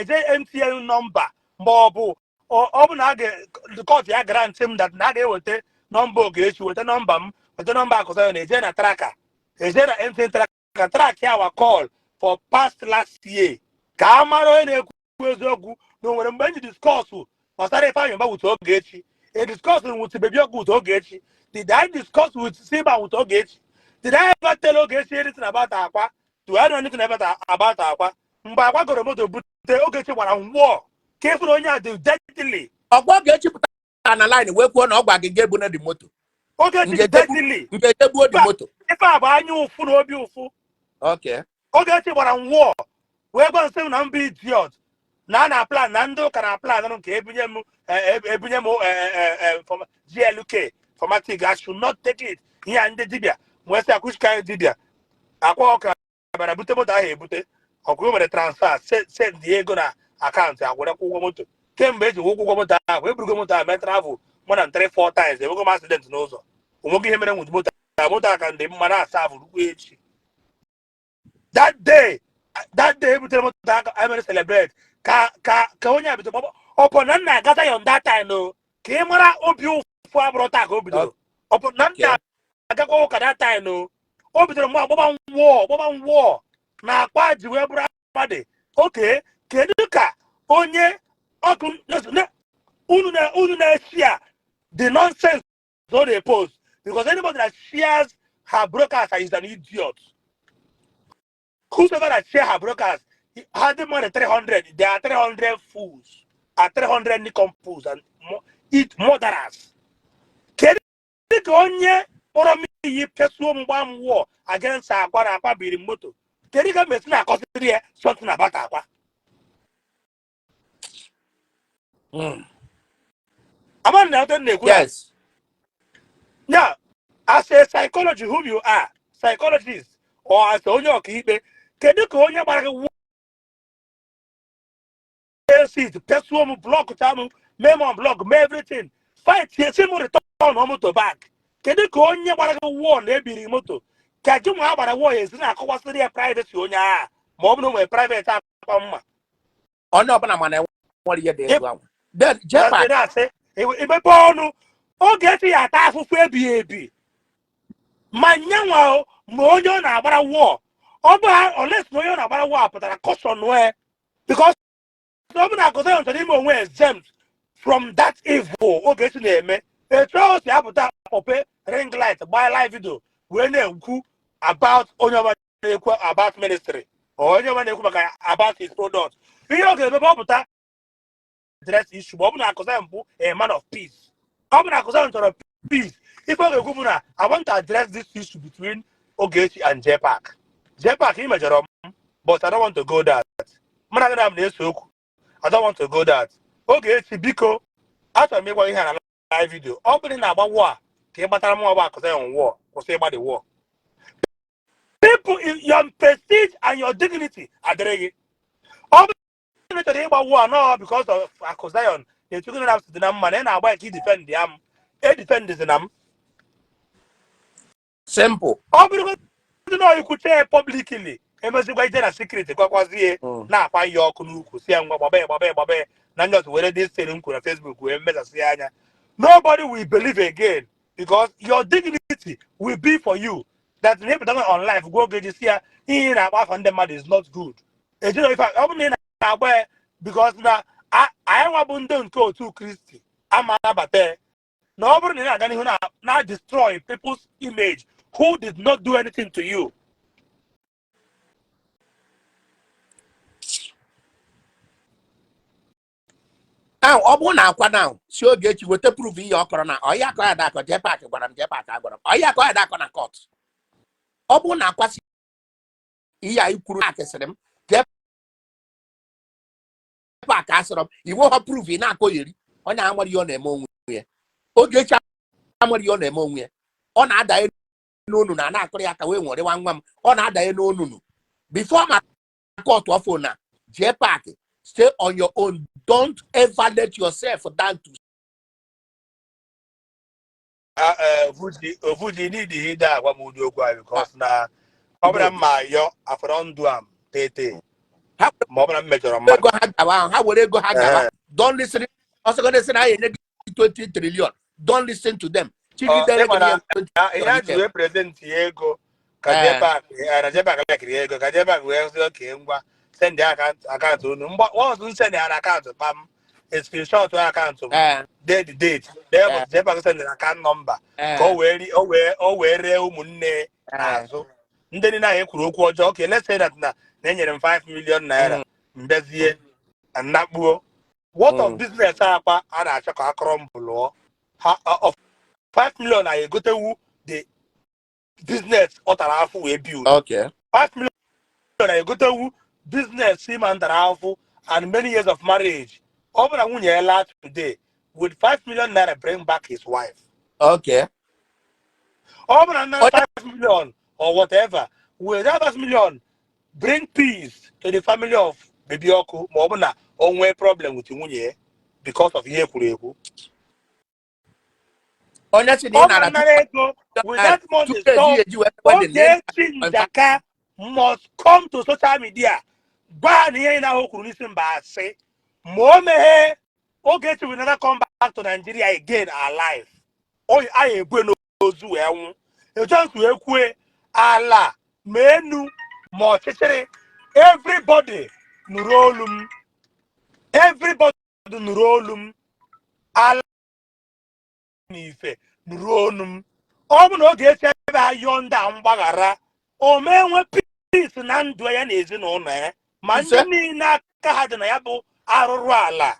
say MTN number. Bobo or open the court ya grant him that Nage will take number Ogechi with the number because I is a tracker. Is there an MTN track our call for past last year? Kamaro in a no when you discuss was that if I remember with Ogechi. A discussion with Baby with Ogechi. Did I discuss with Simba with Ogechi? Did I ever tell Ogechi anything about Aqua? Do I know anything about Aqua? Mbakwa got a motor, but Ogechi was war. Careful on you, deadly. Ogechi put on a line, work one or get bunna the motor. Ogechi deadly. You get the motor. If I buy you food or beautiful. Okay. Ogechi was war. We're going to say, I'm be idiot. Nana plan, Nando can apply. I don't care. From GLK, from I should not take it. Here and the Dibia. West Akushka Dibia. I walk about a butable die, but a group of transfer, send Diego account. I would have motor. Came back to Wokomota, Webrugomota, met travel more than 3-4 times. They will go accident no so. We'll give him with motor. Can the Mara Savu. That day, I'm going to celebrate. Kaonya bito oponana gata yon that time no. Kemara obiu fo abrota go bidoro. Oponana agako ka that time no. Obidoro mo boba war. Na akwa jiwe bra pade. Okay, keduka onye okun na unu na share the nonsense so they post because anybody that shares her broadcast is an idiot. Whosoever that share her broadcast had more than 300, there are 300 fools, 300 nicompools, and eat murderers. Can you go on or me pursue one war against Aqua Biri Moto? Can you come and consider something about Aqua? I'm not the Yes. Now, as a psychologist, whom you are, psychologist, or as a owner, can you go on your seat, pursue block, memo block, everything. Fight, yes, him return on to back. Can you go on your war, maybe moto? Can you have a war is not a private sonia, Mobno, a private. Oh no, but I'm on a 1 year day. Then Jpac. I say, if a bono, oh, get the attack for baby. My young wow, Moyon about a war. Unless Moyon about a war, but I cost on where because someone Accusations were exempt from that evil. Okay, to name it. A trust you have that pay ring light by live video when they about about ministry or about his product. You know, about address issue. A man of peace. Accusations of peace. If I want to address this issue between Ogechi and Jpac. Jpac image, but I don't want to go that. I don't want to go that. Ogechi Biko, after me what he had a live video. Opening about war. war. The war. People, your prestige and your dignity are there. War no because of Accusation. They took it out to the man and I he defend them. They defend them. Simple. You could say publicly. Embassy by a secret. Was here now by your Kunuku, Siang, Babe, Nanjas, whether this thing could Facebook, we met nobody will believe again because your dignity will be for you. That neighbor on life, go get this here, in about 100 money is not good. And you know, if I open aware because now I am abundant to Christy. I'm about there. Nobody now destroy people's image who did not do anything to you. Now, Obuna now, so get you with the proof in your corner. Or ya cry that Jpac, Jpac, or ya cry that on a court. Obuna quasi. Iya, you could ask them. Jpac answer them. You won't approve in a coily. On our your name on we. Ogechi Okeke your name on we. On a day no, not Koreaka, we want one on a day no. Before my court to a phone now, Jpac. Stay on your own. Don't ever let yourself down to. Fuji need to hear that one would do because now, yo, after on do tete. How Mobile measure on will they go Hagawa? How will they go Hagawa? Don't listen. Also, going to say I 20 trillion. Don't listen to them. I to represent Diego, Kajeba, and Jpac like Diego, Kajeba, where's okay, send the account to them. But once send an account to Pam, it's been short to account to the date. There was Jpac send an account number. Go where, Munne, so. Then in a Kuru, okay, let's say that now, then you're 5 million naira, Bezier, and Nabu. What of business are and I check a crumble of 5 million? I go to the business or half we build. Okay. 5 million I go to business, him and half and many years of marriage. Over a woman today with 5 million naira bring back his wife. Okay. Over another 5 million or whatever. With that 5 million, bring peace to the family of Baby Oku. Mobana only problem with you because of Yeku. Honestly, With that money, so Ogechi Njaka must come to social media. Ban here na Okurunisin ba say, Momehe, Ogechi will never come back to Nigeria again alive. Oh, I no zu ehun. E just we ekwe ala menu mo chichere. Everybody nurolum. Everybody nurolum. Ala nife nurolum. Ọ na oge esi ebe ayọ ndị mgbaghara o menwe peace na ndụ ya na ezinụlọ ya ma ndị niile aka ha dị na ya bụ arụrụ ala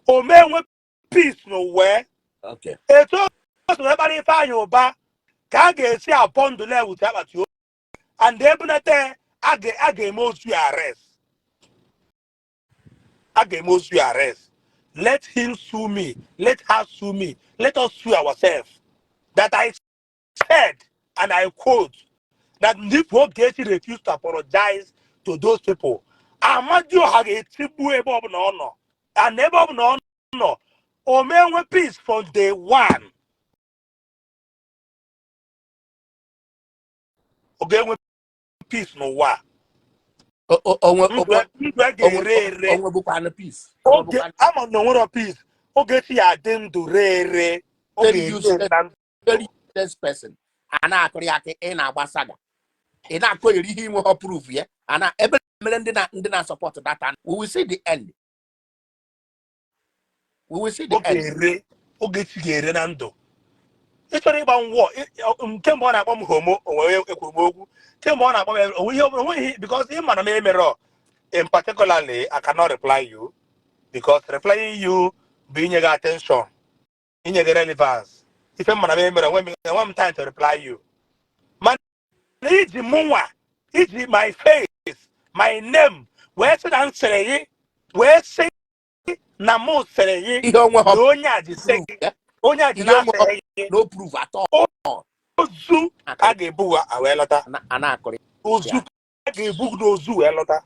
o menwe peace n'ụwa etu o so ekpara ife anyị ụba ka a ga-esi abọ ndụ na-ewute akpati obi and ebunete a ga-eme ozu arrest a ga-eme ozu arrest. Let him sue me, let her sue me, let us sue ourselves. That I said, and I quote, that if Ogechi refused to apologize to those people, Amadio had a tribu above no, and above no, or men with peace from day one. Okay, with peace no wa. Okay, I'm on the one of peace. Ogechi adem do re. Very useless person. And I could in our saga. And I could him with proof, yeah. And I ever didn't support that. And we will see the end. We will see the end. Ogechi Renando. It's only about war. Came on up homo or came on up because him and a mirror. In particularly, I cannot reply you because replying you being your attention in your relevance. If I'm a member, one time to reply you. Man, it's my face, my name. Where's the answer? Where's say Namo say? No, yeah, the same. onye a ji na-asa no proof at all. Ozu ka ga-ebu wee lọta. Ozu ka ga-ebu n'ozu wee lọta.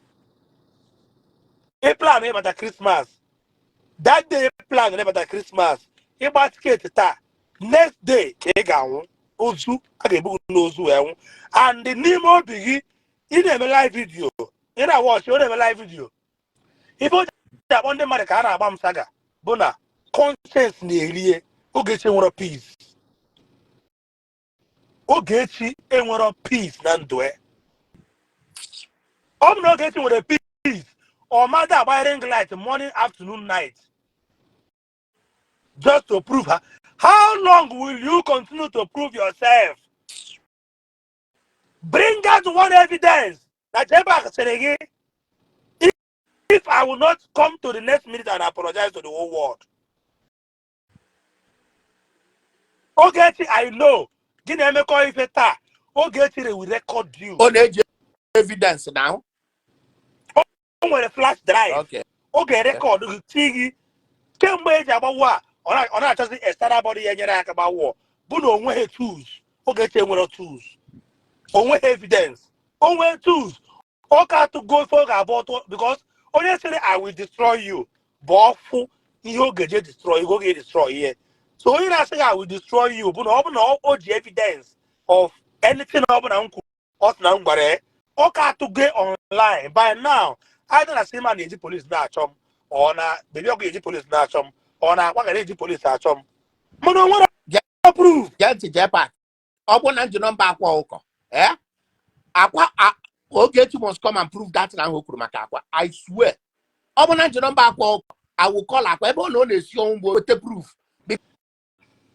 Plan ịbata Christmas. That day plan ịbata Christmas. Ịgba tiketi taa. Next day ka ị ga-anwụ. Ozu a ga-ebu n'ozu wee nwụ. And n'ime obi gị, ị na-eme live video. Ị na-watch, ọ na-eme live video. Ife o ji akpọ ndị mmadụ ka a na-agba m saga bụ na conscience na-erie. Ogechi nwere peace. Ogechi enwere peace na ndụ ya. Ọ bụ na Ogechi nwere peace, ọ mmadụ agba ring light morning, afternoon, night. Just to prove her. How long will you continue to prove yourself? Bring out one evidence that Jpac said again. If I will not come to the next minute and apologize to the whole world. Ogechi, I know. Ogechi will record you. On evidence now. On a flash drive. Okay. Okay, record. TV. Kemgbe eji agba wa. Ọ na-achọzi external body ya nyere aka gba war. Bụ na onwe ha tools. Ogechi nwere tools. Onwe evidence. Onwe tools. Ọ ka to go for about because onye say I will destroy you. But ọfụ ihe Ogechi destroy, go get destroy here. So onye na-asị I will destroy you. Bụ na ọ bụ na o ji evidence of anything ọ bụ na nkwu. Ọ sị na ngware. Ọ ka to go online by now. Either na same man na-eji police na-achọ m. Or na baby ọgụ eji police na-achọ m. Or na akwa gara eji police achọ m. Mana o nwere proof. Get Jpac. Ọ bụ na nji nọmba akwa ụkọ. Akwa Ogechi must come and prove that na ahụ kwuru maka akwa. I swear. Ọ bụ na nji nọmba akwa ụkọ. I will call akwa ebe ọ na ọ na-esi ọnwụ bụ wete proof.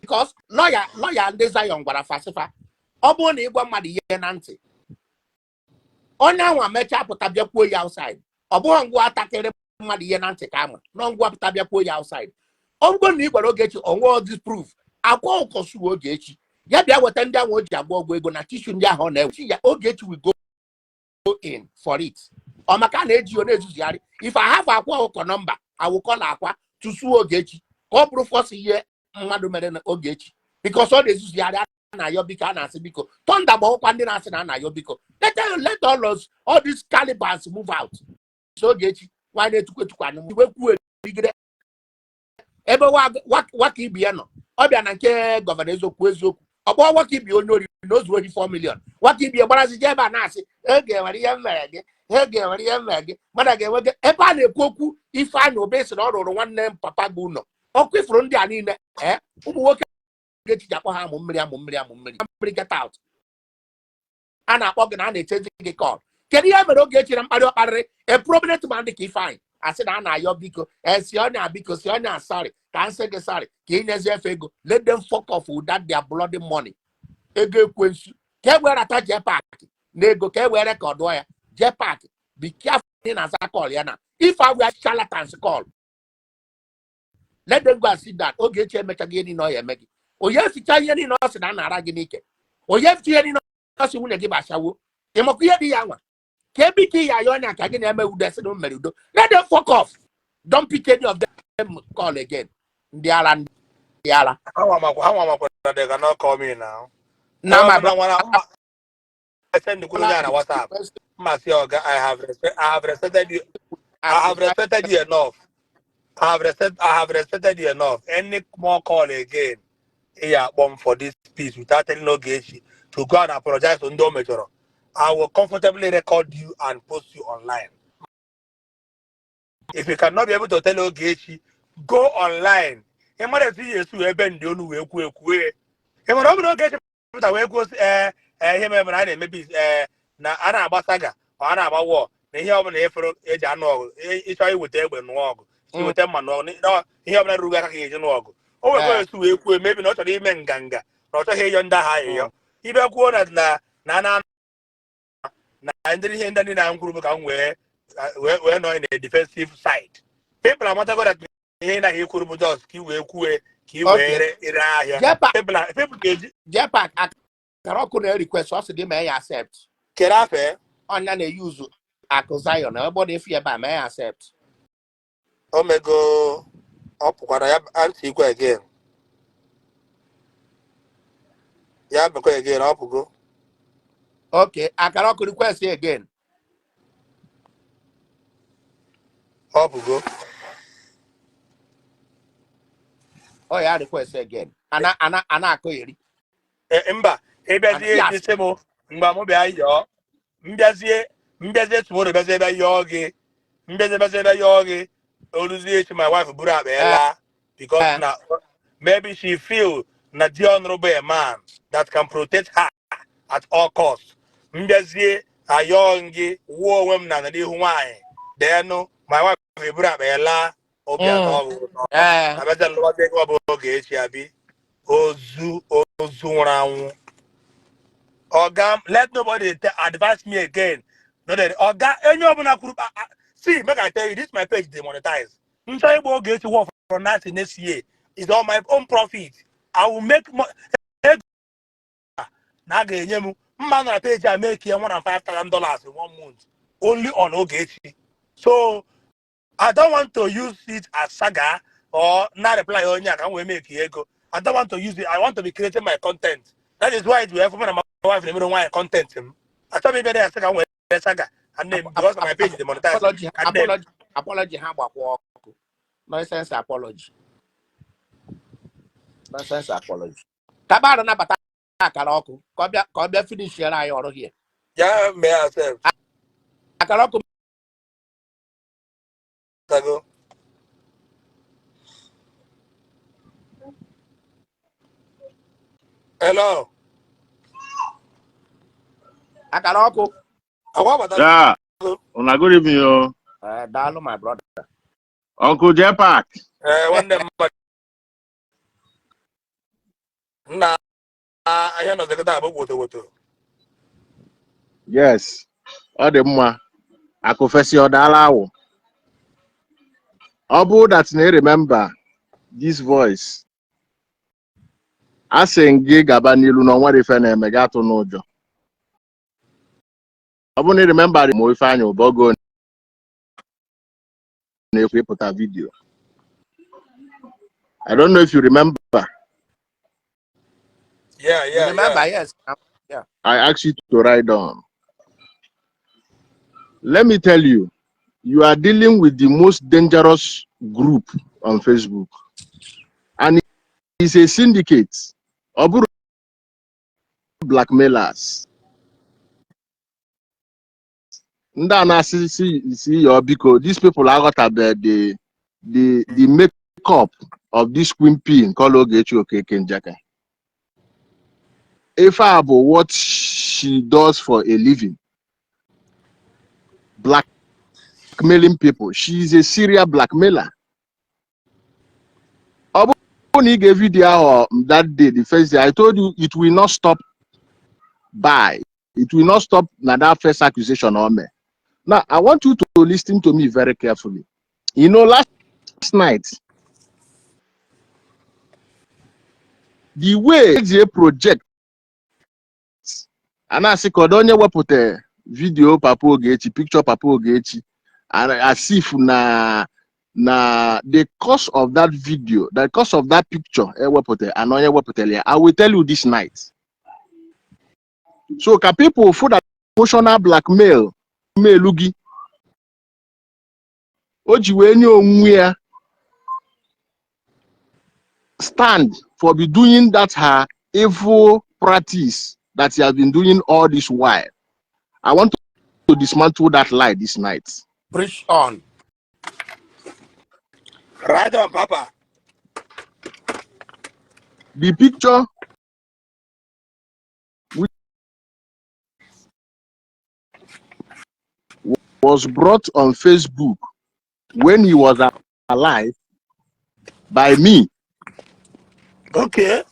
Because lawyer ndị Zion gwara fasifa. Ọ bụ na ịgwa mmadụ ihe na ntị. Onye ahụ amecha pụta bịakwuo ya outside. Ọ bụghị ngwa atakịrị mmadụ ihe na ntị ka ama. Na ngwa pụta bịakwuo ya outside. Ọ bụrụ na ị gwara Ogechi onwe this proof. Akwa ụkọ su Ogechi. Ya bịa weta ndị ahụ o ji agba ọgwụ ego na tishu ndị ahụ ọ na-ewe. Ya Ogechi will go in for it. Ọ maka na-eji ọ na-ezuzigharị. If I have akwa ụkọ number, I will call akwa to sue Ogechi. Ka ọ bụrụ fọsị ihe mmadụ mere na Ogechi. Because ọ na-ezuzigharị na ayọ biko a na-asị biko. Thunder bụ ọkwa ndị na-asị na ayọ biko. Let all these calibers move out. So Ogechi, why na-etukwetukwa na iwe kwuo erigide. Ebe waka ibi ya nọ. Ọ bịa na nke gọvanọ eziokwu. Ọ bụ waka ibi onye oriri na ozu ohi 4 million. Waka ibi gbarazi je ebe a na-asị ga-enwere ihe mmere gị. Ga-enwere ihe mmere gị. Mmadụ ga-enwe ebe a na-ekwu okwu Ifeanyị Obesi na ọ rụrụ nwanne m papa gị ụlọ. Ọkụ ifuru ndị a niile. Ụmụ nwoke Ogechi ji akpọ ha amụ mmiri get out. A na-akpọ gị na a na-echezi gị call. Kedu ihe mere Ogechi na mkparị ọkparịrị a prominent man dị ka Ifeanyị asị na a na-ayọ biko si onye biko si onye sorry ka nsị gị sorry ka ị nyezi efe ego let them fuck off with that their bloody money. Ego ekwensu ka e were ata Jpac na ego ka e were rekọdụ ya. Jpac be careful na aza call ya na if I were charlatans call let them go and see that Ogechi emechaghị ihe niile ọ ya eme gị. Onye ficha ihe niile ọ sị na a na-ara gị n'ike. Onye ficha ihe niile ọ sị nwunye gị gbachawo. Ịmakwa ihe dị ya nwa ka ebe ike ya onye ka gị na-eme udo esi na mere udo. Let them fuck off. Don't pick any of them call again. Ndị ara. They cannot call me now. Now my I send the good on WhatsApp. I have respected you. I have respected you enough. I have respected you enough. Any more call again, yeah, bomb for this piece without telling Ogechi to go and apologize to Ndo Major. I will comfortably record you and post you online. If you cannot be able to tell Ogechi, go online. You might see you to even do no way. You might not get away goes maybe na ana abasaga or ana abawo. Na ihe ọbụla efere eji anụ ọgụ ịchọ iweta egbe nụọ ọgụ iweta mma nụọ ihe ọbụla ruga aka ka eji nụọ ọgụ o nwekwa esu wee kwuo mebi na ọ chọrọ ime nganga na ọ chọghị ịyọ ndị agha ayịyọ ibe kwuo na ndị ihe ndị na nkwuru ka m wee nọ in a defensive side. People amatago that ihe na ihe kwuru bụ just ka i wee kwue ka i wee ire ahịa. People ga-eji Jpac akara ọkụ na request ọ sị gị mee ya accept. kere afe Ọnya na-use Accusations na ebe ọ na-efi ebe a mee ya accept. omego ọ pụkwara ya anti ikwe again. Yeah, because again, up go. Okay, I cannot request you again. Up go. Oh yeah, request you again. Ana koyeri. Mba, And ebezi yes. ejisemo. Mba mo be ayo. Mbezi tomorrow bezi be yogi. Mbezi bezi be yogi. Oluzi to my wife bura bella because now maybe she feel na the honorable a man that can protect her at all costs. Mbezi ayongi wo wem na di huwai. Then no my wife bura bella obi ato. Na bezi lo de ko bo Ogechi abi. Ozu round. Oga, let nobody advise me again. No, that Oga, any of them group. See, make I tell you, this my page demonetized. I'm trying to get to work for nothing next year. It's on my own profit. I will make more. Now, man, I page I make here $105,000 in 1 month only on Ogechi. So I don't want to use it as saga or not reply on ya. Can we make ego? I don't want to use it. I want to be creating my content. That is why it will have my wife and why content him. I thought maybe I said I went saga and then because of my page demonetized and then Apology how about walk. Nonsense apology. Nonsense apology. Tabara na bata akaraoku. Kobia finish here I or here. yeah me myself Akaraoku go. Hello. akaraoku. What about Yeah, una good evening, yo. Dalu my brother. Uncle Jpac. one them na I hear no the about water. Yes. All the mma. I confess your dollar. Obu that may remember this voice. I sing gig abanilu no what if I megato nojo. Obu need remember mo if I know bogo ne put a video. I don't know if you remember. You Yeah. remember, yes. Yeah. I asked you to write down. Let me tell you, you are dealing with the most dangerous group on Facebook. And it's a syndicate. Obu blackmailers. See your biko. These people are got the makeup of this queen pin called Ogechi Okeke Njaka. If I about what she does for a living, blackmailing people. She is a serial blackmailer. Only gave you that day, the first day. I told you it will not stop by. It will not stop that first accusation on me. Now I want you to listen to me very carefully. You know, last night, the way they project, and I say, Kodonye wapute video Papa Ogechi, picture Papa Ogechi, and as if na the cause of that video, the cause of that picture, I will tell you this night. So, can people for that emotional blackmail, Lugi, Ojiwenyo stand for be doing that her evil practice that he has been doing all this while. I want to dismantle that lie this night. Preach on. Right on, Papa. The picture which was brought on Facebook when he was alive by me. Okay.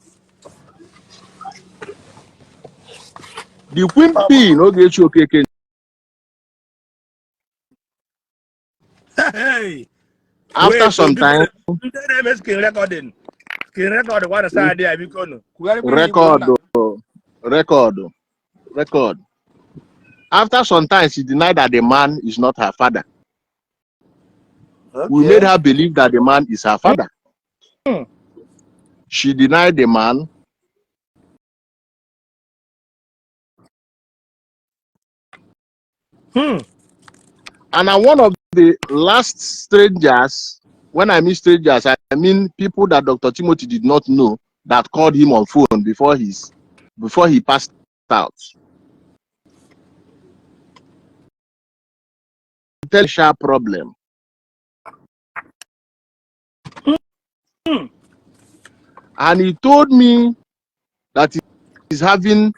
The Queen Pin Ogechi Okeke. Hey. After Wait, so some time, screen recording. Screen record one side there because record. After some time, she denied that the man is not her father. We made okay. her believe that the man is her father. She denied the man. Hmm. And I'm one of the last strangers. When I mean strangers, I mean people that Dr. Timothy did not know that called him on phone before he passed out. Potential problem. Hmm. And he told me that he's having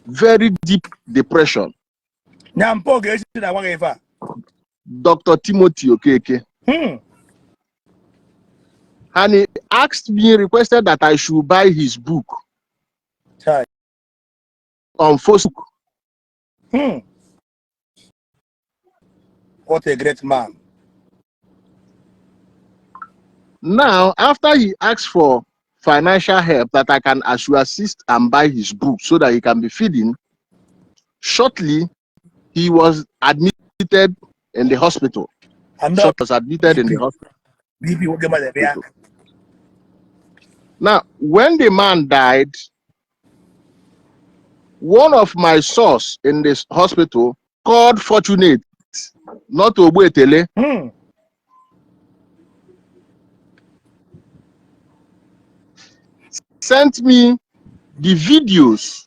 very deep depression. Nyampo Ogechi na wanga ifa. Dr. Timothy Okeke. Hmm. And he asked me, requested that I should buy his book Chai. on Facebook. Hmm. What a great man. Now, after he asked for financial help that I can assist and buy his book so that he can be feeding, shortly he was admitted in the hospital. And Short was admitted in the BP. hospital. BP will give us the Now, when the man died, one of my source in this hospital called Fortunate, not Ogbetele, Hmm. sent me the videos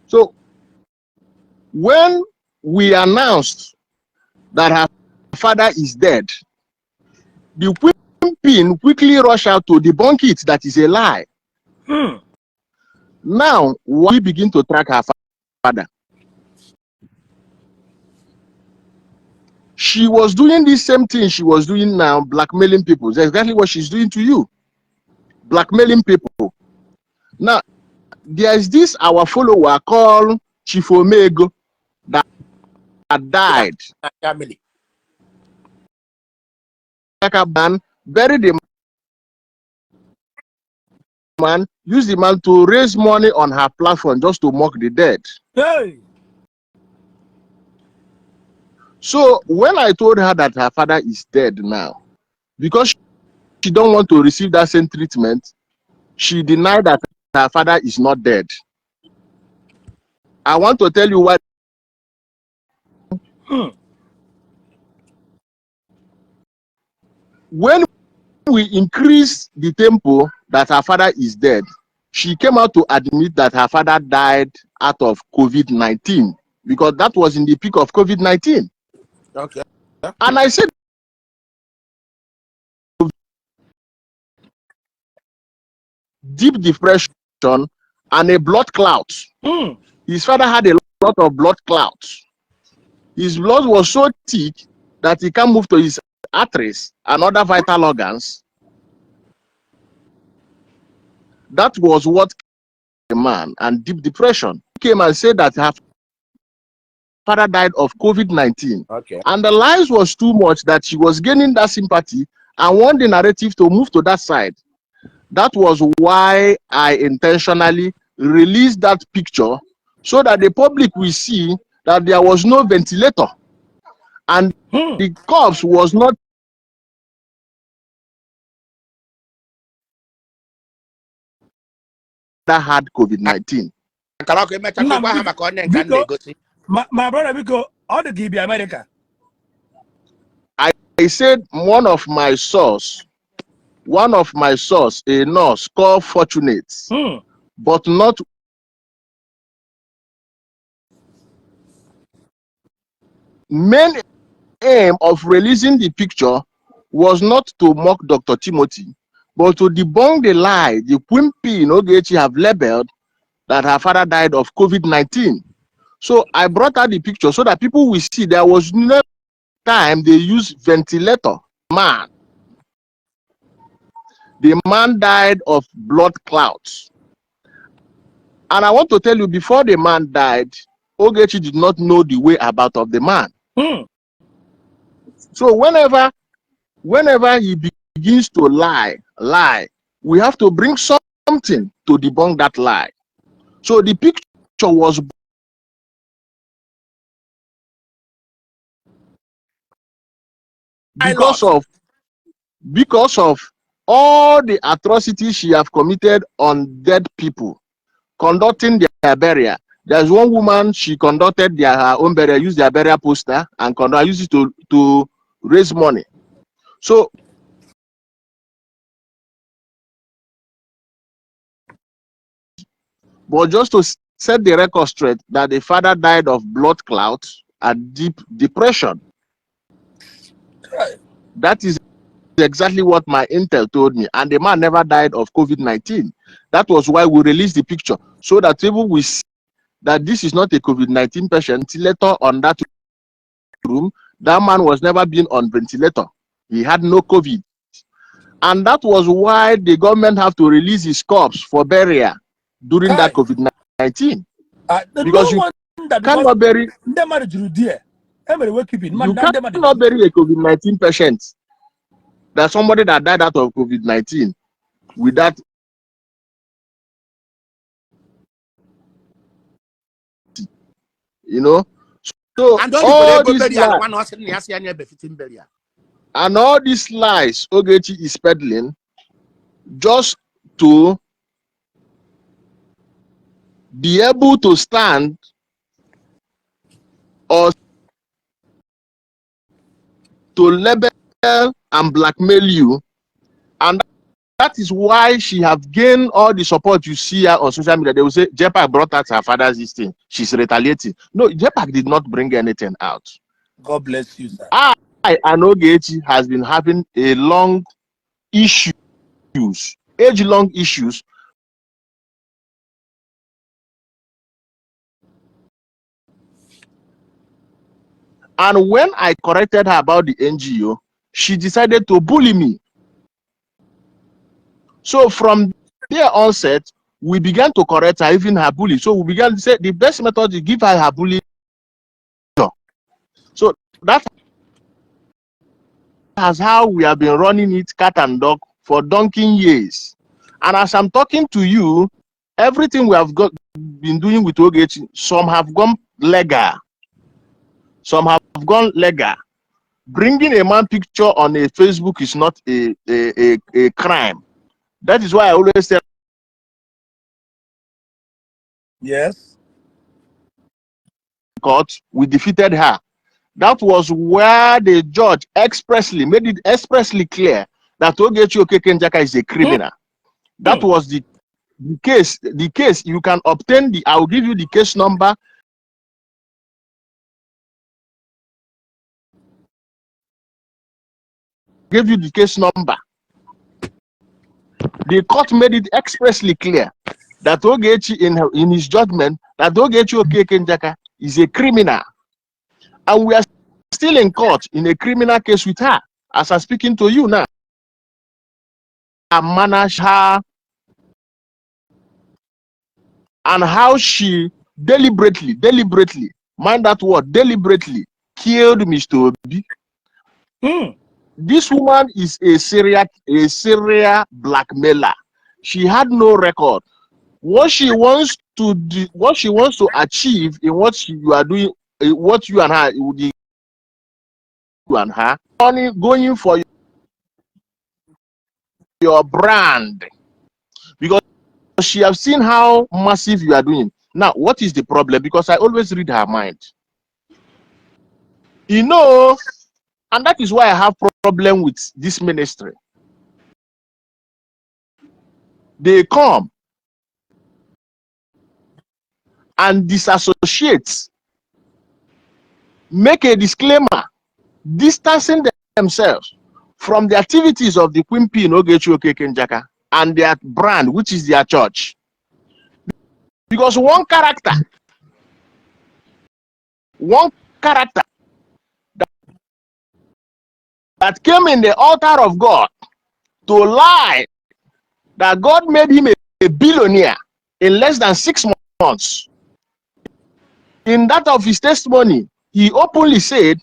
so when we announced that her father is dead, the Queen quickly rushed out to debunk it that is a lie. Hmm. Now we begin to track her father. She was doing the same thing she was doing now, blackmailing people. That's exactly what she's doing to you. Blackmailing people. Now, there's this our follower called Chief Omego that died. Family. Man buried the man, used the man to raise money on her platform just to mock the dead. Hey. So when I told her that her father is dead now, because she don't want to receive that same treatment, she denied that her father is not dead. I want to tell you why. Hmm. When we increase the tempo that her father is dead, she came out to admit that her father died out of COVID-19 because that was in the peak of COVID-19. Okay. And I said, deep depression and a blood clot. Hmm. His father had a lot of blood clots. His blood was so thick that he can't move to his arteries and other vital organs. That was what the man and deep depression came and said that her father died of COVID-19. Okay. And the lies was too much that she was gaining that sympathy and want the narrative to move to that side. That was why I intentionally released that picture so that the public will see that there was no ventilator and the corpse was not that had COVID-19. My brother, because all the GB America. I said one of my source, a nurse called Fortunate, Hmm. but not main aim of releasing the picture was not to mock Dr. Timothy, but to debunk the lie the Quimpi in Ogechi have labeled that her father died of COVID-19. So I brought out the picture so that people will see there was no time they used ventilator. Man, the man died of blood clots. And I want to tell you, before the man died, Ogechi did not know the way about of the man. Hmm. So whenever he begins to lie, we have to bring something to debunk that lie. So the picture was I lost. because of all the atrocities she have committed on dead people, conducting their burial. There's one woman, she conducted her own burial, used their burial poster and used it to raise money. So, but just to set the record straight, that the father died of blood clots and deep depression. That is exactly what my intel told me. And the man never died of COVID-19. That was why we released the picture, so that people will see that this is not a COVID-19 patient. Ventilator on that room, that man was never been on ventilator. He had no COVID. And that was why the government have to release his corpse for burial during that COVID-19. Because you cannot bury a COVID-19 patient. There's somebody that died out of COVID-19 with that. You know, so and all these lies, and all these lies Ogechi is peddling just to be able to stand or to label and blackmail you, and that is why she have gained all the support you see her on social media. They will say Jpac brought out her father's this thing. She's retaliating. No, Jpac did not bring anything out. God bless you, sir. I and Ogechi has been having a long issues, age-long issues. And when I corrected her about the NGO, she decided to bully me. So from their onset, we began to correct her, even her bully. So we began to say the best method is give her bully. So that's how we have been running it cat and dog for donkey years. And as I'm talking to you, everything we have been doing with Ogechi, some have gone legal. Some have gone legal. Bringing a man picture on a Facebook is not a crime. That is why I always say, yes, court, we defeated her. That was where the judge expressly made it expressly clear that Ogechi Okeke Njaka is a criminal. That was the case. The case, you can obtain the, I'll give you the case number. Give you the case number. The court made it expressly clear that Ogechi, in his judgment, that Ogechi Okeke Njaka is a criminal. And we are still in court in a criminal case with her, as I'm speaking to you now. I manage her and how she deliberately, mind that word, deliberately killed Mr. Obi. This woman is a serial blackmailer. She had no record. What she wants to do, what she wants to achieve in what you are doing, what you and her, going for your brand, because she has seen how massive you are doing. Now, what is the problem? Because I always read her mind. You know, and that is why I have problem with this ministry. They come and disassociate, make a disclaimer, distancing themselves from the activities of the Queen P in Ogechi Okeke Njaka and their brand, which is their church. Because one character that came in the altar of God to lie that God made him a billionaire in less than 6 months. In that of his testimony, he openly said,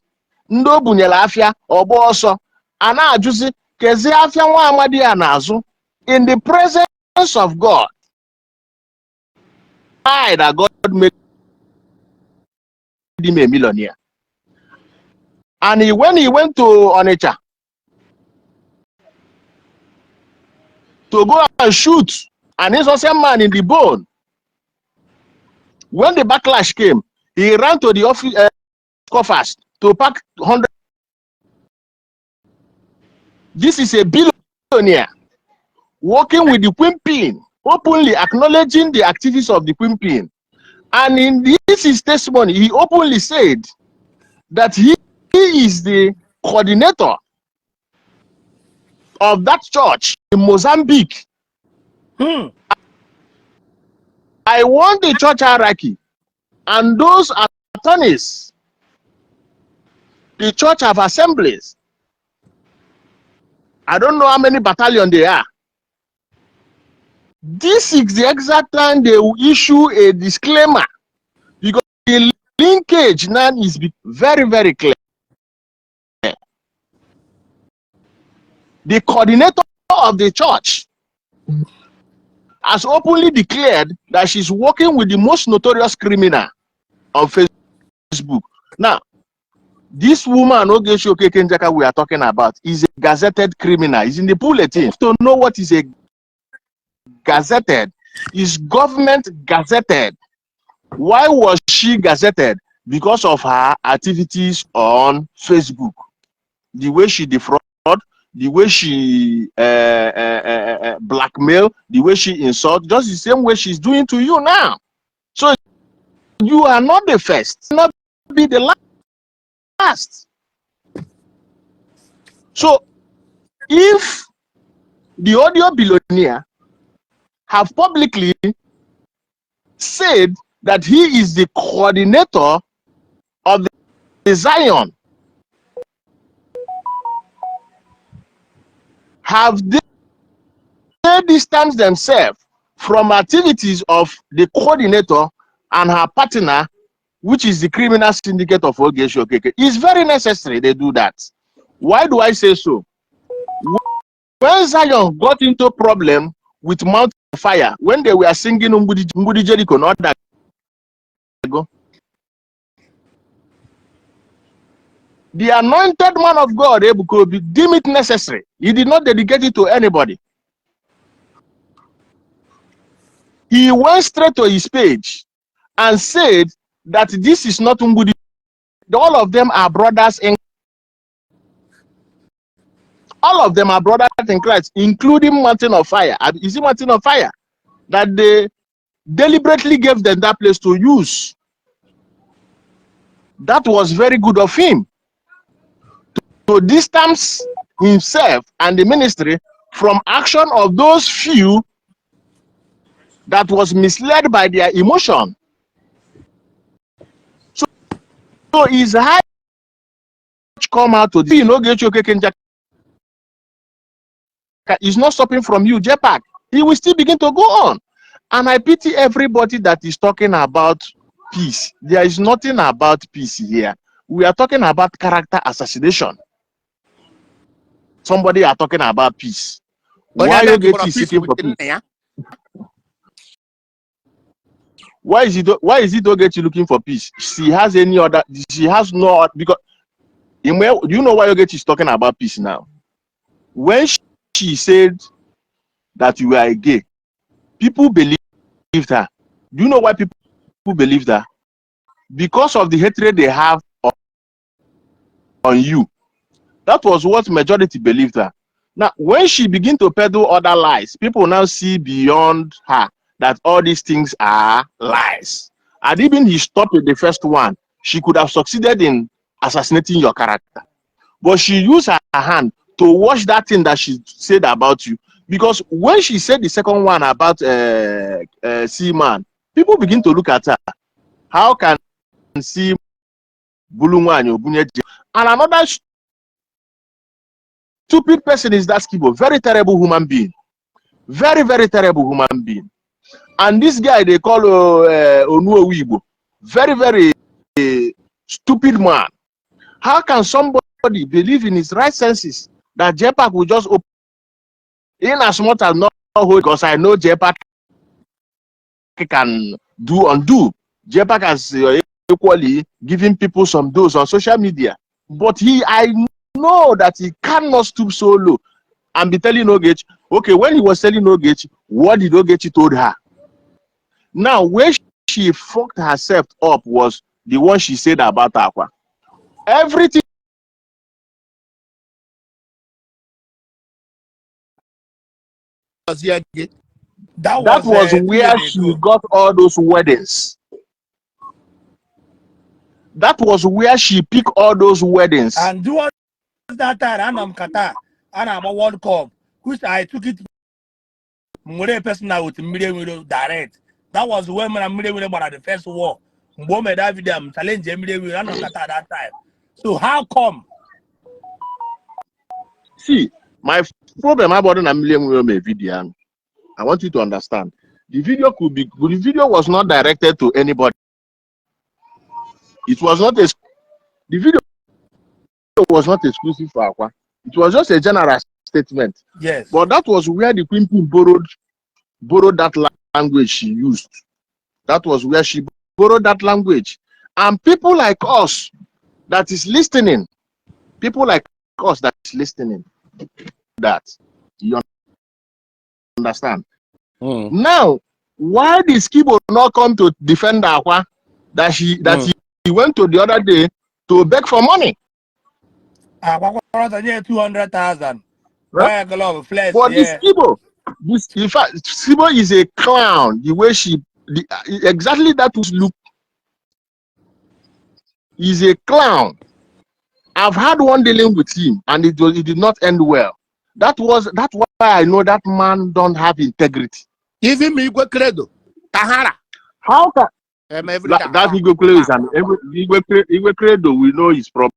Ndo bunyela afia obo oso ana ajuzi kezi afia nwa amadi ya nazu, in the presence of God. I that God made him a millionaire. And when he went to Onitsha, to go and shoot an innocent man in the bone. When the backlash came, he ran to the office coffers to pack 100. This is a billionaire working with the Queen, openly acknowledging the activities of the Queen. And in his testimony, he openly said that he is the coordinator of that church in Mozambique. I want the church hierarchy and those attorneys. The church have assemblies. I don't know how many battalions they are. This is the exact time they will issue a disclaimer, because the linkage now is very, very clear. The coordinator of the church has openly declared that she's working with the most notorious criminal on Facebook. Now, this woman, Ogechi Okeke Njaka, we are talking about, is a gazetted criminal. Is in the bulletin. To know what is a gazetted, is government gazetted. Why was she gazetted? Because of her activities on Facebook. The way she defraud, the way she blackmail, the way she insult, just the same way she's doing to you now. So you are not the first, not be the last. So if the audio billionaire have publicly said that he is the coordinator of the Zion, have they distanced themselves from activities of the coordinator and her partner, which is the criminal syndicate of Ogechi Okeke? It's very necessary they do that. Why do I say so? When Zion got into problem with Mount Fire, when they were singing Mbudi Jericho, not that ago, the anointed man of God, Ebukobi, deemed it necessary. He did not dedicate it to anybody. He went straight to his page and said that this is not Mbudi. All of them are brothers in Christ, including Mountain of Fire. Is it Mountain of Fire that they deliberately gave them that place to use? That was very good of him to distance himself and the ministry from action of those few that was misled by their emotion. So his high come out to the Ogechi Okeke Njaka is not stopping from you, Jpac. He will still begin to go on. And I pity everybody that is talking about peace. There is nothing about peace here. We are talking about character assassination. Somebody are talking about peace. Why Ogechi is seeking for peace? Why is it Ogechi looking for peace? She has any other, she has no, because do you know why Ogechi is talking about peace now? When she said that you are gay, people believed her. Do you know why people believed her? Because of the hatred they have on you. That was what majority believed her. Now, when she began to peddle other lies, people now see beyond her that all these things are lies. And even he stopped at the first one, she could have succeeded in assassinating your character. But she used her hand to wash that thing that she said about you. Because when she said the second one about C-Man, people begin to look at her. How can C Bulunwanyo Bunyeji? And another stupid person is that Skibo. Very terrible human being. Very, very terrible human being. And this guy they call Onuo Igbo. Very, very stupid man. How can somebody believe in his right senses that Jpac will just open in as much as not hold? Because I know Jpac can do undo. Jpac has equally giving people some dose on social media. But I know that he cannot stoop so low. and be telling Ogechi, okay, when he was telling Ogechi, what did Ogechi told her? Now, where she fucked herself up was the one she said about Aqua. Everything That that was was 2 where years she ago. got all those weddings. That was where she picked all those weddings. And during that time, I'm Qatar, and I'm a World Cup, which I took it more personal with Miriam direct. That was when Miriam at the first war. Mbome David challenge Miriam and I'm Qatar that time. So how come? See, my problem about a million video. I want you to understand. The video was not directed to anybody. It was not the video was not exclusive for Aqua. It was just a general statement. Yes. But that was where the Queen borrowed that language she used. That was where she borrowed that language. And people like us that is listening, that you understand. Now, why did Skibo not come to defend Aqua that he went to the other day to beg for money? 200,000. Right? Buy a glove of flesh. But Yeah. in fact, Skibo is a clown. The way exactly that was look is a clown. I've had one dealing with him, and it did not end well. That's why I know that man don't have integrity. Even me go credo. Tahara. How can that Igbo credo is an Igbo credo? We know his problem.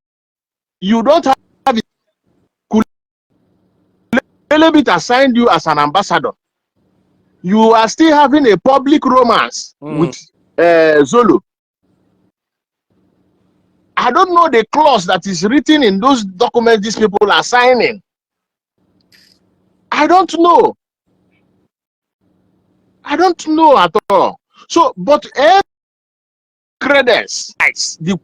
You don't have it. Kulebit assigned you as an ambassador. You are still having a public romance with Zolo. I don't know the clause that is written in those documents these people are signing. I don't know. I don't know at all. So, but credence, the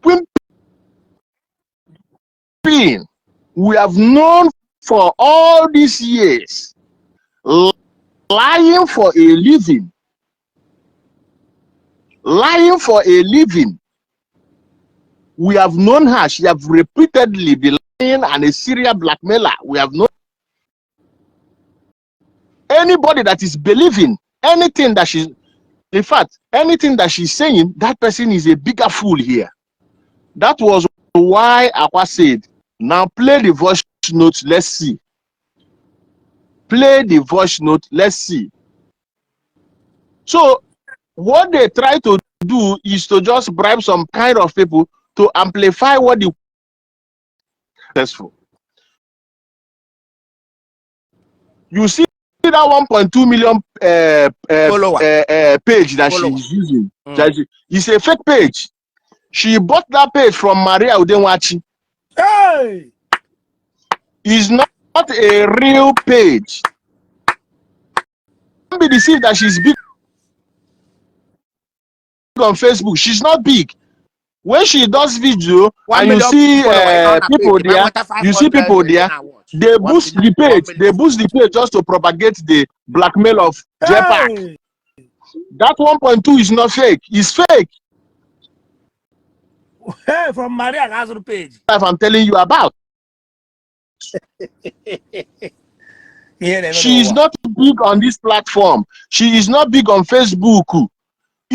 Queen we have known for all these years, lying for a living. Lying for a living. We have known her. She have repeatedly been lying and a serial blackmailer. We have known anybody that is believing anything that she's, in fact, anything that she's saying, that person is a bigger fool here. That was why Aqua said, now play the voice note, let's see. Play the voice note, let's see. So what they try to do is to just bribe some kind of people to amplify what the successful. You see that 1.2 million page that she's using. It's a fake page. She bought that page from Maria Udenwachi. Hey! It's not a real page. Don't be deceived that she's big on Facebook. She's not big. When she does video and you see people there, they boost the page. They boost the page just to propagate the blackmail of Jpac. That 1.2 is not fake. It's fake. Hey, from Maria Lazarus page. I'm telling you about. She is not big on this platform. She is not big on Facebook.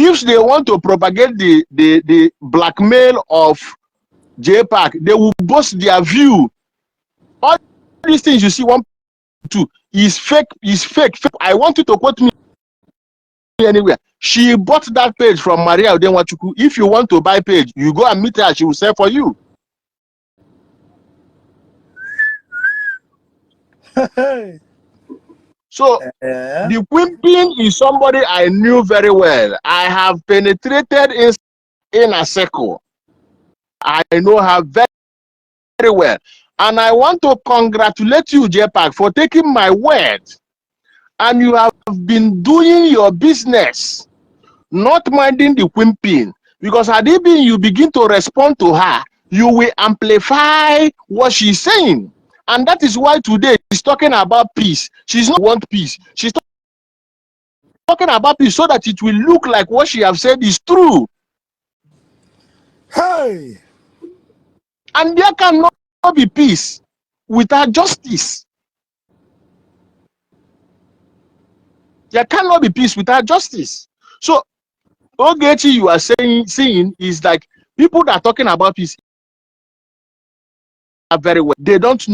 If they want to propagate the blackmail of Jpac, they will boost their view. All these things you see 1.2 is fake. Is fake. I want you to quote me anywhere. She bought that page from Maria Udenwachuku. If you want to buy page, you go and meet her. She will sell for you. So the Queen is somebody I knew very well. I have penetrated in a circle. I know her very, very well. And I want to congratulate you, Jpac, for taking my word. And you have been doing your business, not minding the Queen. Because had it been you begin to respond to her, you will amplify what she's saying. And that is why today she's talking about peace. She's not want peace. She's talking about peace so that it will look like what she has said is true. Hey. And there cannot be peace without justice. There cannot be peace without justice. So, Ogechi, you are saying is like people that are talking about peace are very well. They don't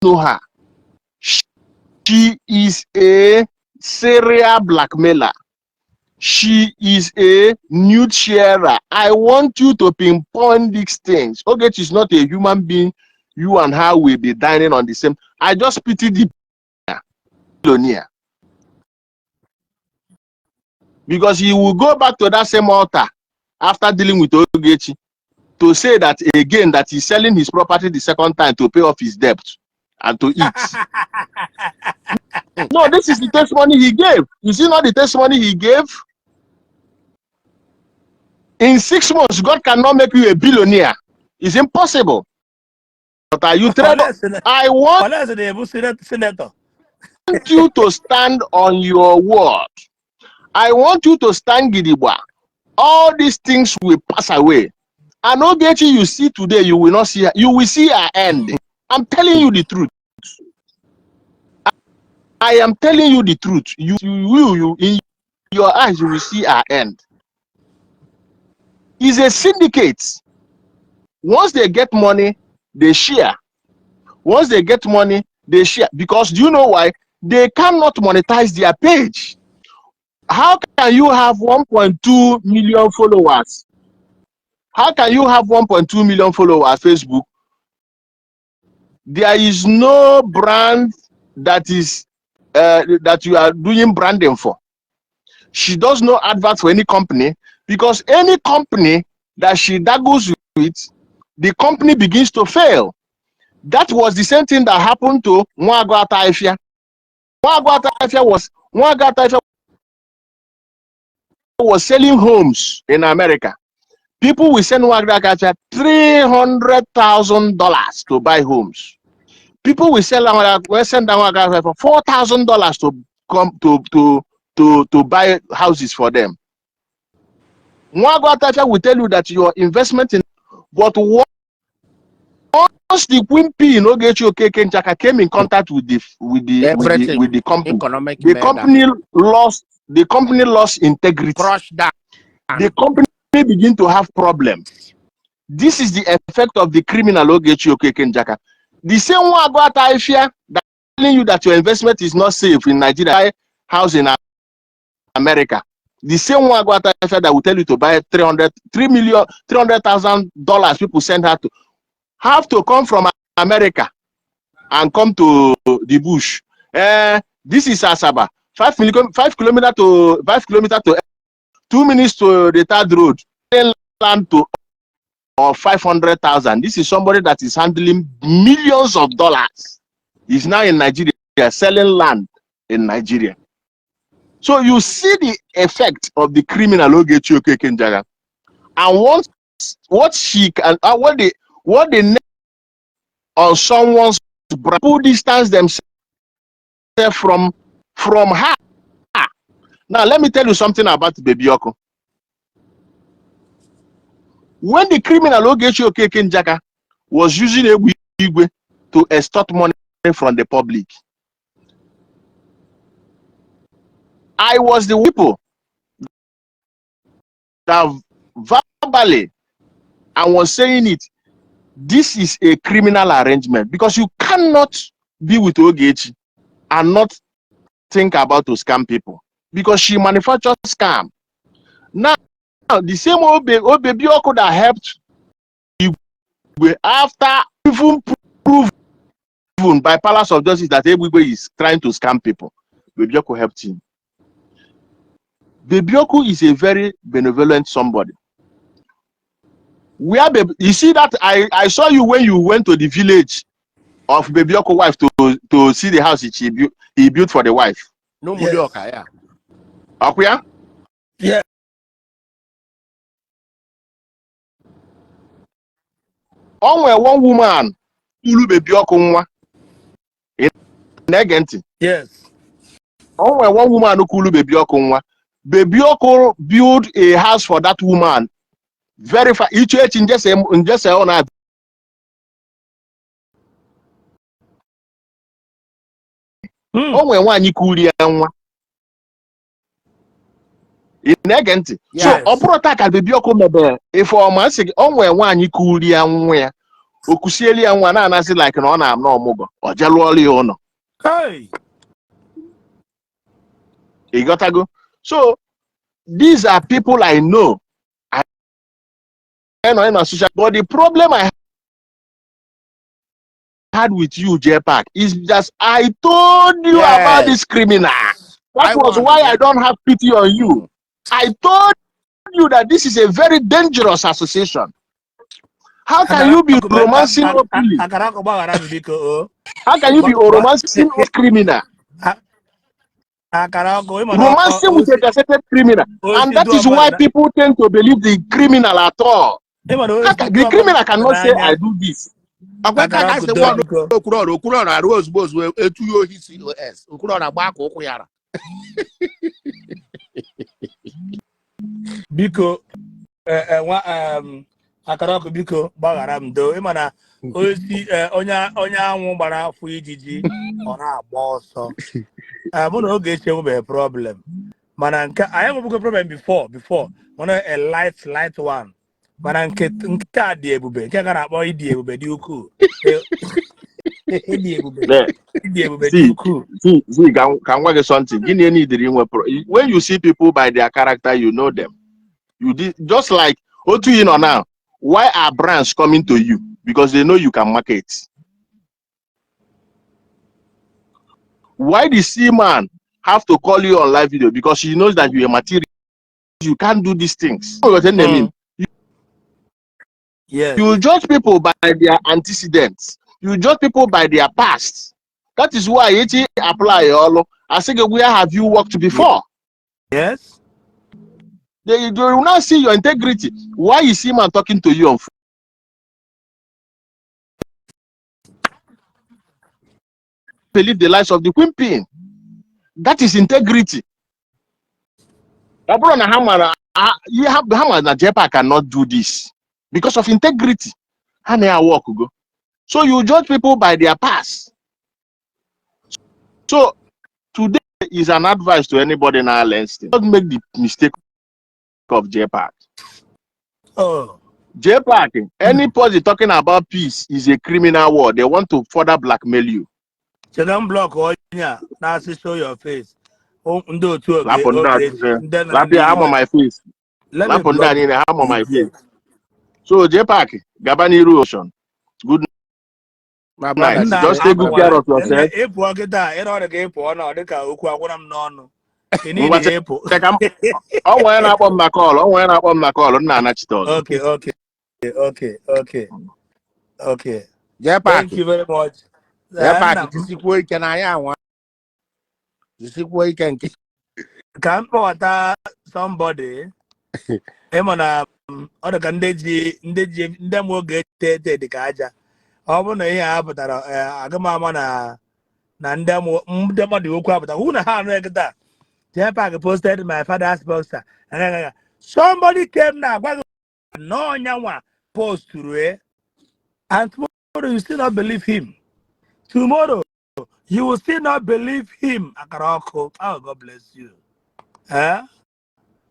know her. She is a serial blackmailer. She is a nude sharer. I want you to pinpoint these things. Ogechi is not a human being. You and her will be dining on the same. I just pity the billionaire. Because he will go back to that same altar after dealing with Ogechi to say that again that he's selling his property the second time to pay off his debt and to eat. No, this is the testimony he gave. You see not the testimony he gave? In 6 months, God cannot make you a billionaire. It's impossible. But are you trader? I want you to stand on your word. I want you to stand gidigba. All these things will pass away. And Ogechi you see today, you will not see her. You will see her end. I'm telling you the truth. I am telling you the truth. You in your eyes, you will see her end. It's a syndicate. Once they get money, they share. Once they get money, they share. Because do you know why? They cannot monetize their page. How can you have 1.2 million followers? How can you have 1.2 million followers Facebook? There is no brand that is that you are doing branding for. She does no advert for any company, because any company that she daggles with, the company begins to fail. That was the same thing that happened to Nwagwa Taifia. Nwagwa Taifia was selling homes in America. People will send Nwagwa Taifia $300,000 to buy homes. People will send Nwagwa for $4,000 to come to buy houses for them. Nwagwa Taifia will tell you that your investment in, but once the Queen P in Ogechi Okeke Njaka came in contact with the company, the company lost integrity. Crush down. The company begin to have problems. This is the effect of the criminal Ogechi Okeke Njaka. The same one about Taifia that telling you that your investment is not safe in Nigeria, buy house in America. The same one about Taifia that will tell you to buy $300,000 people send her to have to come from America and come to the bush. This is Asaba. 5 kilometers to 2 minutes to the third road. Land to or 500,000. This is somebody that is handling millions of dollars. He's now in Nigeria selling land in Nigeria. So you see the effect of the criminal Ogechi Okeke Njaka. And what she can what they on someone's people distance themselves from her. Now let me tell you something about Baby Oko. When the criminal Ogechi Okeke Njaka was using Igwe to extort money from the public, I was the people that verbally and was saying it. This is a criminal arrangement, because you cannot be with Ogechi and not think about to scam people, because she manufactures scam. Now the same old Baby Oko that helped Igwe, after even proven by Palace of Justice that Igwe is trying to scam people, Baby Oko helped him. Baby Oko is a very benevolent somebody. You see that I saw you when you went to the village of Baby Oko wife to see the house he built for the wife. No Mudioka, yeah. Akuya? Yeah. onwe one woman ulu baby ọkụ nwa. Yes. Onwe one woman ulu baby ọkụ nwa. Baby ọkụ build a house for that woman. Very fast. Iche njese ona. Onwe nwaanyị kuri ya nwa. So ọ bụrụ taa ka baby ọkụ mebe ife ọma sị gị onwe nwaanyị kuri ya nwa ya. Okusieli ya nwa na-anasị like na ọ na-amụ ọmụgwọ. Ọ jelụọla ya ụlọ. Hey. You got to go. So these are people I know. I know in a social, but the problem I had with you, Jpac, is just I told you about this criminal. That was why I don't have pity on you. I told you that this is a very dangerous association. How can you be romancing openly? How can you be romancing a criminal? Romancing with a deserted criminal. And that is why people tend to believe the criminal at all. The criminal cannot say, I do this. Biko, Akarako biko gbaghara m do ịmana osi onye anwụ gbara afọ ijiji ọ na-agba ọsọ mụ na Ogechi enwebeghị problem mana nke anyị enwebugo problem before mana a light one mana nke a dị ebube nke ga na-akpọ ịdị ebube dị ukwuu ịdị ebube dị ukwuu. See, can work something. When you see people by their character, you know them. You did just like Otu you know now. Why are brands coming to you? Because they know you can market. Why the C-man have to call you on live video? Because he knows that you're a material. You can't do these things. Yeah. You judge people by their antecedents. You judge people by their past. That is why it apply all. I say, where have you worked before? Yes. They will not see your integrity. Why is him talking to you on phone? Believe the lies of the queen pin. That is integrity. Hammer and Jpac cannot do this because of integrity. How may I walk go? So you judge people by their past. So today is an advice to anybody now listening. Don't make the mistake of Jpac. Oh. Jpac, anybody talking about peace is a criminal war. They want to further blackmail you. So don't block all yeah. Now show your face. Oh, do two I'm on my face. I'm on my face. So Jpac, Gabani Ocean. Good night. Just take good care of yourself. Okay. Jpac. Thank you very much. Can water somebody? Emona other can them will get the kaja. I want to hear about Agamama na ndemo the Ukwa, who na how that. Jpac posted my father's poster. Somebody came now. No one post to and tomorrow you still not believe him. Tomorrow you will still not believe him. Akarako. Oh, God bless you. Huh?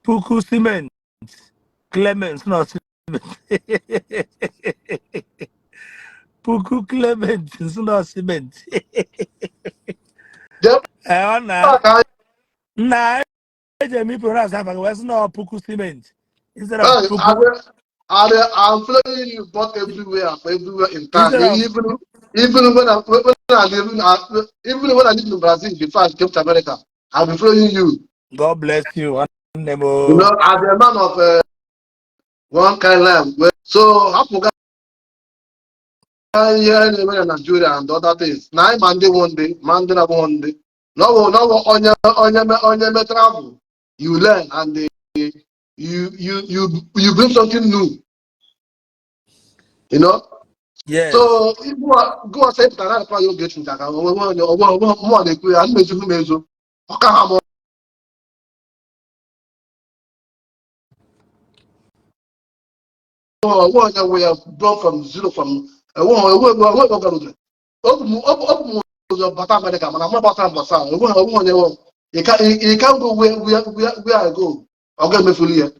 Puku cement. Clements, not cement. Puku Clement, it's not cement. Nah, me pronounce that was not Puku cement. Instead of Puku. I'm following you both everywhere in town. Even when I live in Brazil before I came to America, I'll be following you. God bless you. You know, as a man of one kind of life. So I forgot here in Nigeria and other things. Now Monday one day. No on travel. You learn and you bring something new. You know. Yes. So go and say that I play Ogechi Njaka. More than clear. I'm mezu mezu. Okahamo. We have brought from zero from Bata America, man. I'm not Bata Basa. You can't go where I go. I'll get me fully here.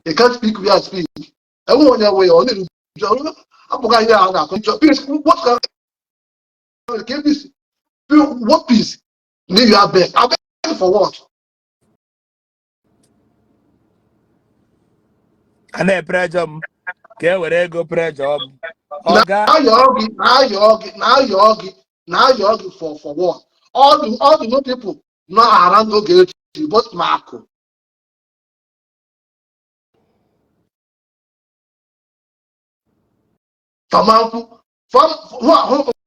You can't speak where I speak. Everyone your way only. I'm going here now. Peace. What can peace? What peace? Need you beg. I beg for what? And then pressure. Okay, where go pressure. Now Oga. you argue. Now you argue for what? All the new people not around Ogechi, but Marco. Famanfu.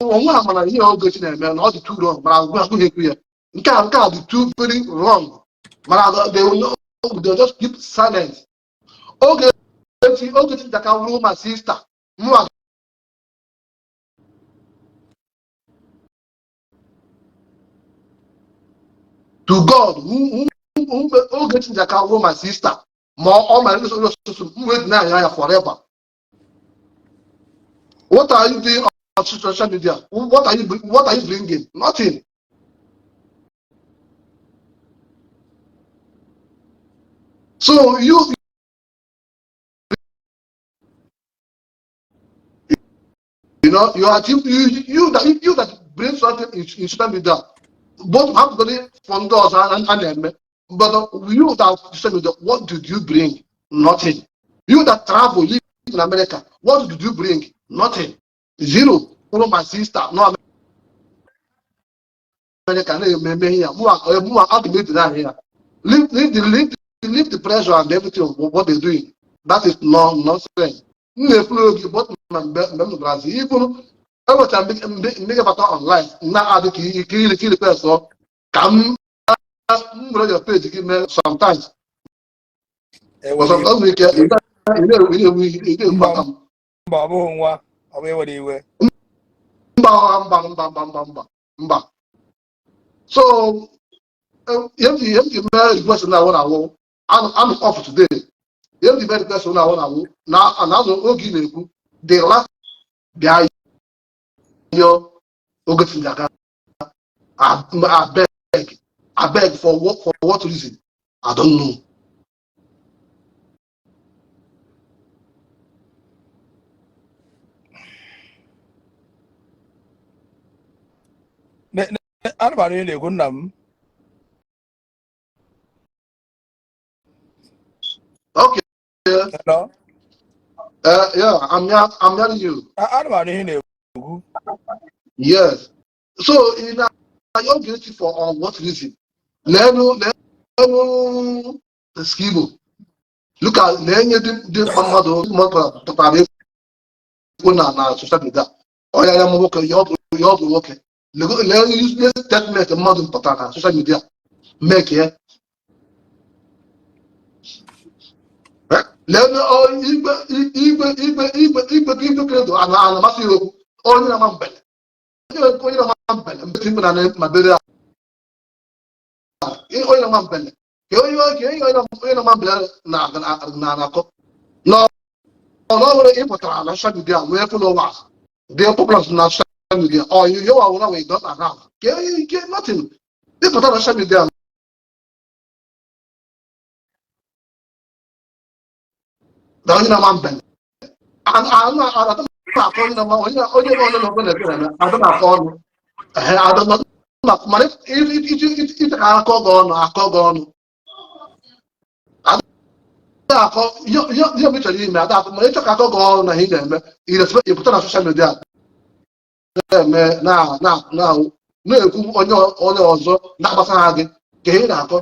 Nwa mana ihe Ogechi na-eme na ọ dị too wrong mana agwụ na-ekwu ya nke a dị too very wrong mana they will just keep silent. Ogechi Njaka wuru my sister mwa to God who Ogechi Njaka wuru my sister ma ọ ma wait na ya forever. What are you doing on social media? What are you bringing? Nothing. So you know you achieve you that bring something in social media. Both have very fund us and them. But you that social media, what did you bring? Nothing. You that travel, live in America, what did you bring? Nothing. Zero. Follow my sister. No America. Leave the pressure and everything of what they're doing. That is nonsense. But Brazil, even every time make about online. Now I kill the person. Come your page give me sometimes. But sometimes we can so the very person I want I'm off today. The very person I want now another Ogi the last guy Ogechi Njaka. I beg for what reason? I don't know. Anybody in the good name? Okay. Hello? Yeah, I'm hearing you. Anybody in the good? Yes. So in you're guilty for on what reason? Leno Skibo. Look at Lenny the mother na social media. Oh yeah, I'm working. You're working. Let use this statement the mother na social media. Make here. Leno Igbo credo ana masi yoku. Only na mambele. Only na mambele. Mbetimbe na mabere. Only na mambele. Only na mambele na akọ. No, no, ịpụtara na social media wee followers. They popular na social media. Oh, you are one way not around. Get nothing. They put on social media. Now you know man ben. And I'm not calling them. I don't know phone. I don't know. Man, if I call gone. I call you me tell you me. I call gone na him. You put on social media. Now na-ekwu onye ọzọ na-agbasara gị ka ị na-akọ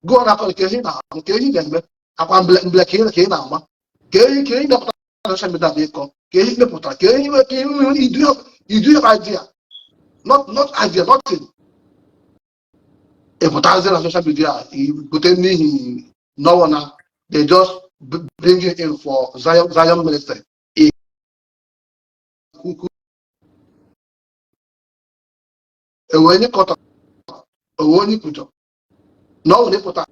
gụọ na-akọ ka ị na-akọ ka ị na-eme akwa mble ka ị na-ama ka ị depụta na social media bụ ịkọ ka ị mepụtara ka you have idea not idea nothing ịpụtazi na social media ibute n'ihi n'ọnwa na they just bring you in for Zion ministry When you cut up, when you put up, no, they put up.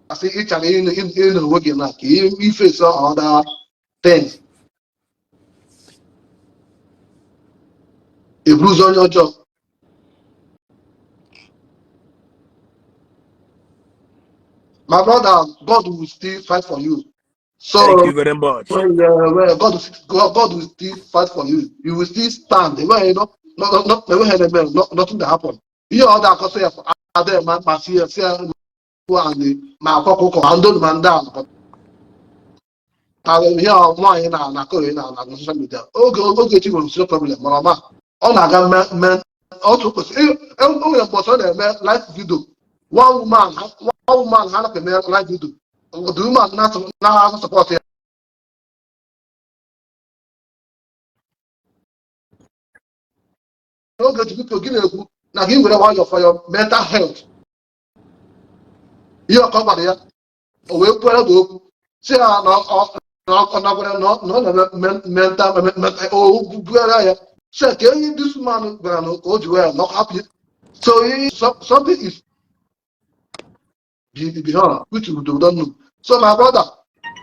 I say each and in the working like you face other things. A bruise on your job. My brother, God will still fight for you. Thank So you very much. when God will still fight for you. You will still stand. When you know, nothing to happen. You know that because of other man, and my cocoa and don't man down. But here nwaanyị na-akọrọ na social media Ogechi nwere usoro problem mara ma ọ na-aga men otu kwesịrị o nwere mbọsị ọ na-eme live video one woman ha na-eme live video the woman na support ya Ogechi biko gị na-ekwu na gị were nwayọ for your mental health ihe ọkọ gbara ya o wee kwere gị okwu si ya na mental ya so this man gwara na o ji wee not happy so something is behind which you don't know. So my brother,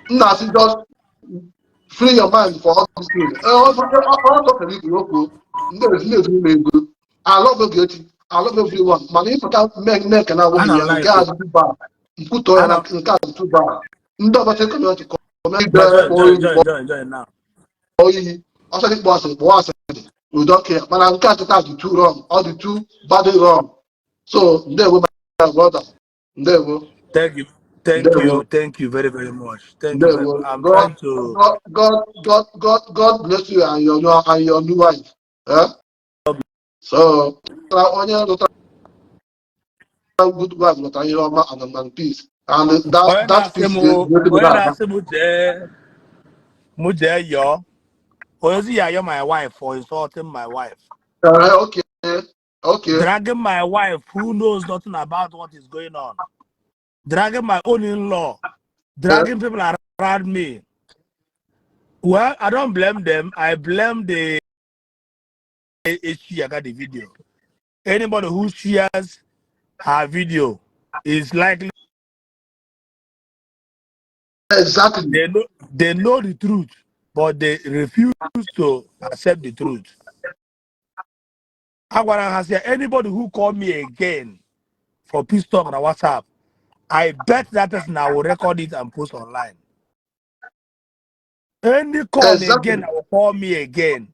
just free your mind for all these things. I love Ogechi. I love everyone. Man, if I make an I award don't here, like guys it. too bad. Put I on don't. and cast too bad. Ndaba take on to comment But there join now. also the boss we don't care. But I'm cast the two wrong, all the two badly wrong. So there will my brother. There will. There Thank you very, very much. Thank you There very much. will I'm trying to. God bless you and your new wife. Eh? So onye lụtara good wife lụtara ihe ọma and peace. And that peace Onye na-asị mụ jee yọọ. Onye si ya yọọ my wife for insulting my wife. okay. Dragging my wife who knows nothing about what is going on. Dragging my own in-law. Dragging people around me. Well, I don't blame them. I blame the got the video. Anybody who shares her video is likely Exactly. they know the truth, but they refuse to accept the truth. Agwara has said anybody who call me again for peace talk on WhatsApp, I bet that person I will record it and post online. Any call again, I will call me again.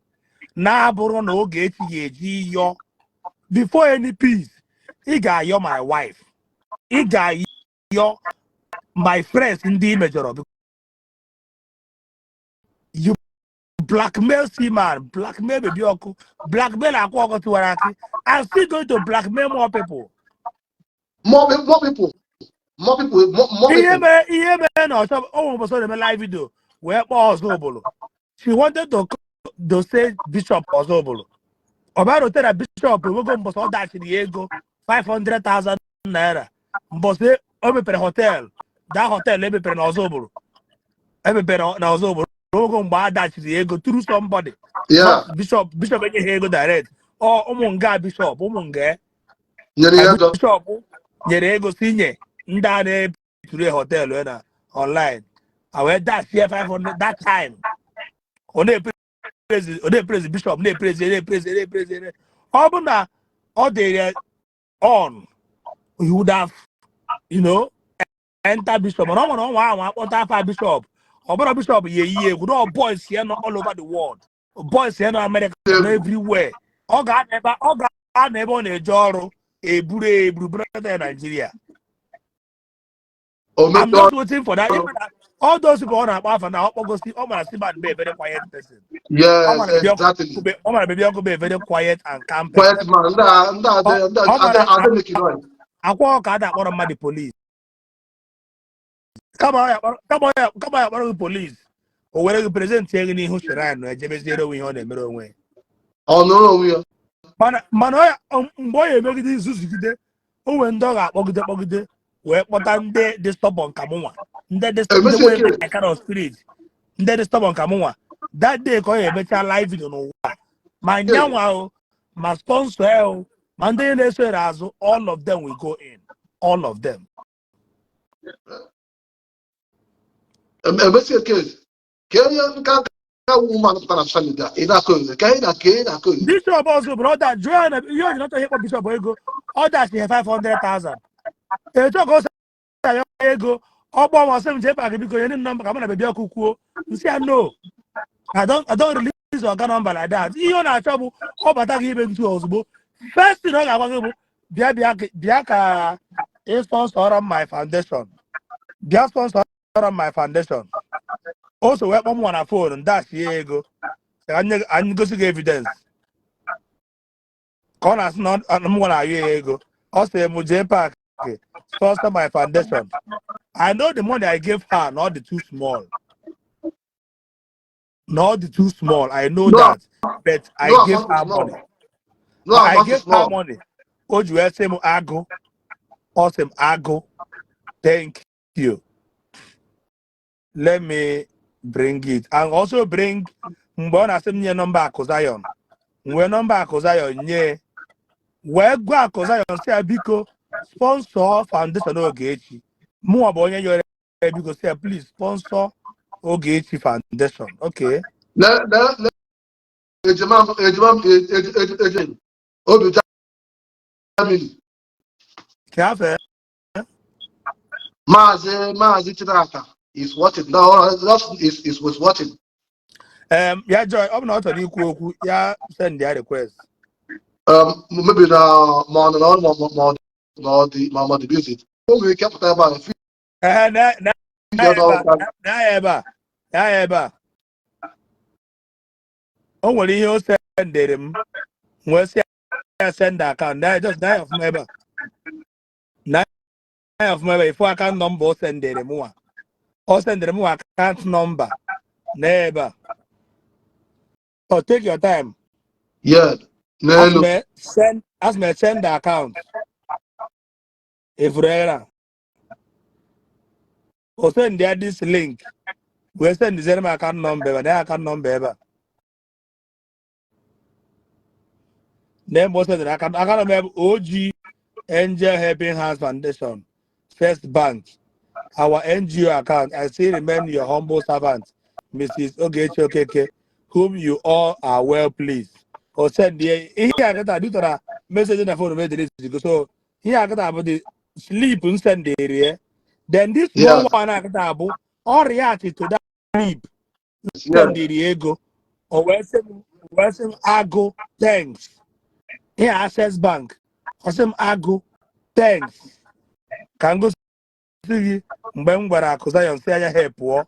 Now Ogechi before any peace, he got you my wife. He got you my friends in the image of you blackmail man, blackmail baby blackmail Akwa to Waraki. I'm still going to blackmail more people. More people. No, so almost on the live video where Ozobolo. She wanted to say Bishop Ozobolo. About to tell a bishop, we go to that Diego 500,000 naira. But say, open hotel. That hotel, let me pay Ozobolo. Every pay Ozobolo. We go buy that Diego through somebody. Yeah. Not Bishop any go direct. Or Omunga Bishop, Omunga. Bishop, Yerego Senior. Ndane to the hotel online. I went that year 500 that time. On the praise bishop, they praise. Obuna all they on, you would have, enter bishop. And I'm bishop. Obuna bishop, yeah, with all boys here all over the world. Boys here in America, everywhere. All God never on a joro, a brother in Nigeria. I'm just waiting for that. All those people on our path and now, I'm going to see man be a very quiet person. Yes, exactly. I'm going to be a very quiet and calm Quiet person. man. I make it right. I walk out that one of the police. Come on, the police. Or whether you present telling who should I know, James Zero, we on the middle way. Oh, no, we are. Man, boy, make this today. Oh, when dog at Ogde, where what time they stop on Kamua. The way I kind of spirit. They stop on Kamua. That day, call a better live video. My young my sponsor, Monday in Eswerazo, all of them will go in. All of them. Basic case. Kenyan can woman para family. Ina cause. Kena. Bishop also, brother, join. You're not a Bishop Ego. Others, 500,000. It goes ego. Obo was saying Jpac because you didn't number. I'm gonna be a cuckoo. You say no. I don't release your number like that. You know trouble. Oh, but I give him to us. First thing I want to Biaka is sponsor on my foundation. Biaka sponsor on my foundation. Also, we have one on phone and that's ego. And go to evidence. Corners not on one ego. Also, Jpac sponsor my foundation. I know the money I gave her, not the too small. Not the too small. I know No, that. But I no gave amount is her money. small. No I amount is gave her small. money. Oju Esemu Ago. Awesome Ago. Thank you. Let me bring it. And also bring Mbona Semnya number Akozayon. Mwe number Akozayon nye. Where go Akozayon say Biko sponsor Foundation Ogechi. More about your because say please sponsor Ogechi Foundation. Okay. Ejimam. Obi family. Careful. Mazi Chidaka is watching. No, is was watching. Yeah, Joy, I'm not an equal. Yeah, send their request. Maybe now more the visit. We kept about a Na o nwere ihe o sendere m wee sị ya send account just nine of member ifo account number o sendere m nwa o sendere m nwa account number n'ebe a. Oh, take your time. yeah. As No, me send the account ifurera o send there this link we send the same account number na account number ebe a. Then we send the account number OG Angel Helping Hands Foundation First Bank. Our NGO account, I still remain your humble servant, Mrs. Ogechi Okeke, whom you all are well pleased. Or send the here I got a message in the phone so here I got about the sleep and send the area. Then this yeah. small one I got about all reacted to that sleep, Yeah. send the Diego or where's some Ago, thanks. Here Access Bank, or some Ago, thanks. Can go see mgbe m gwara Accusations si anya help pụọ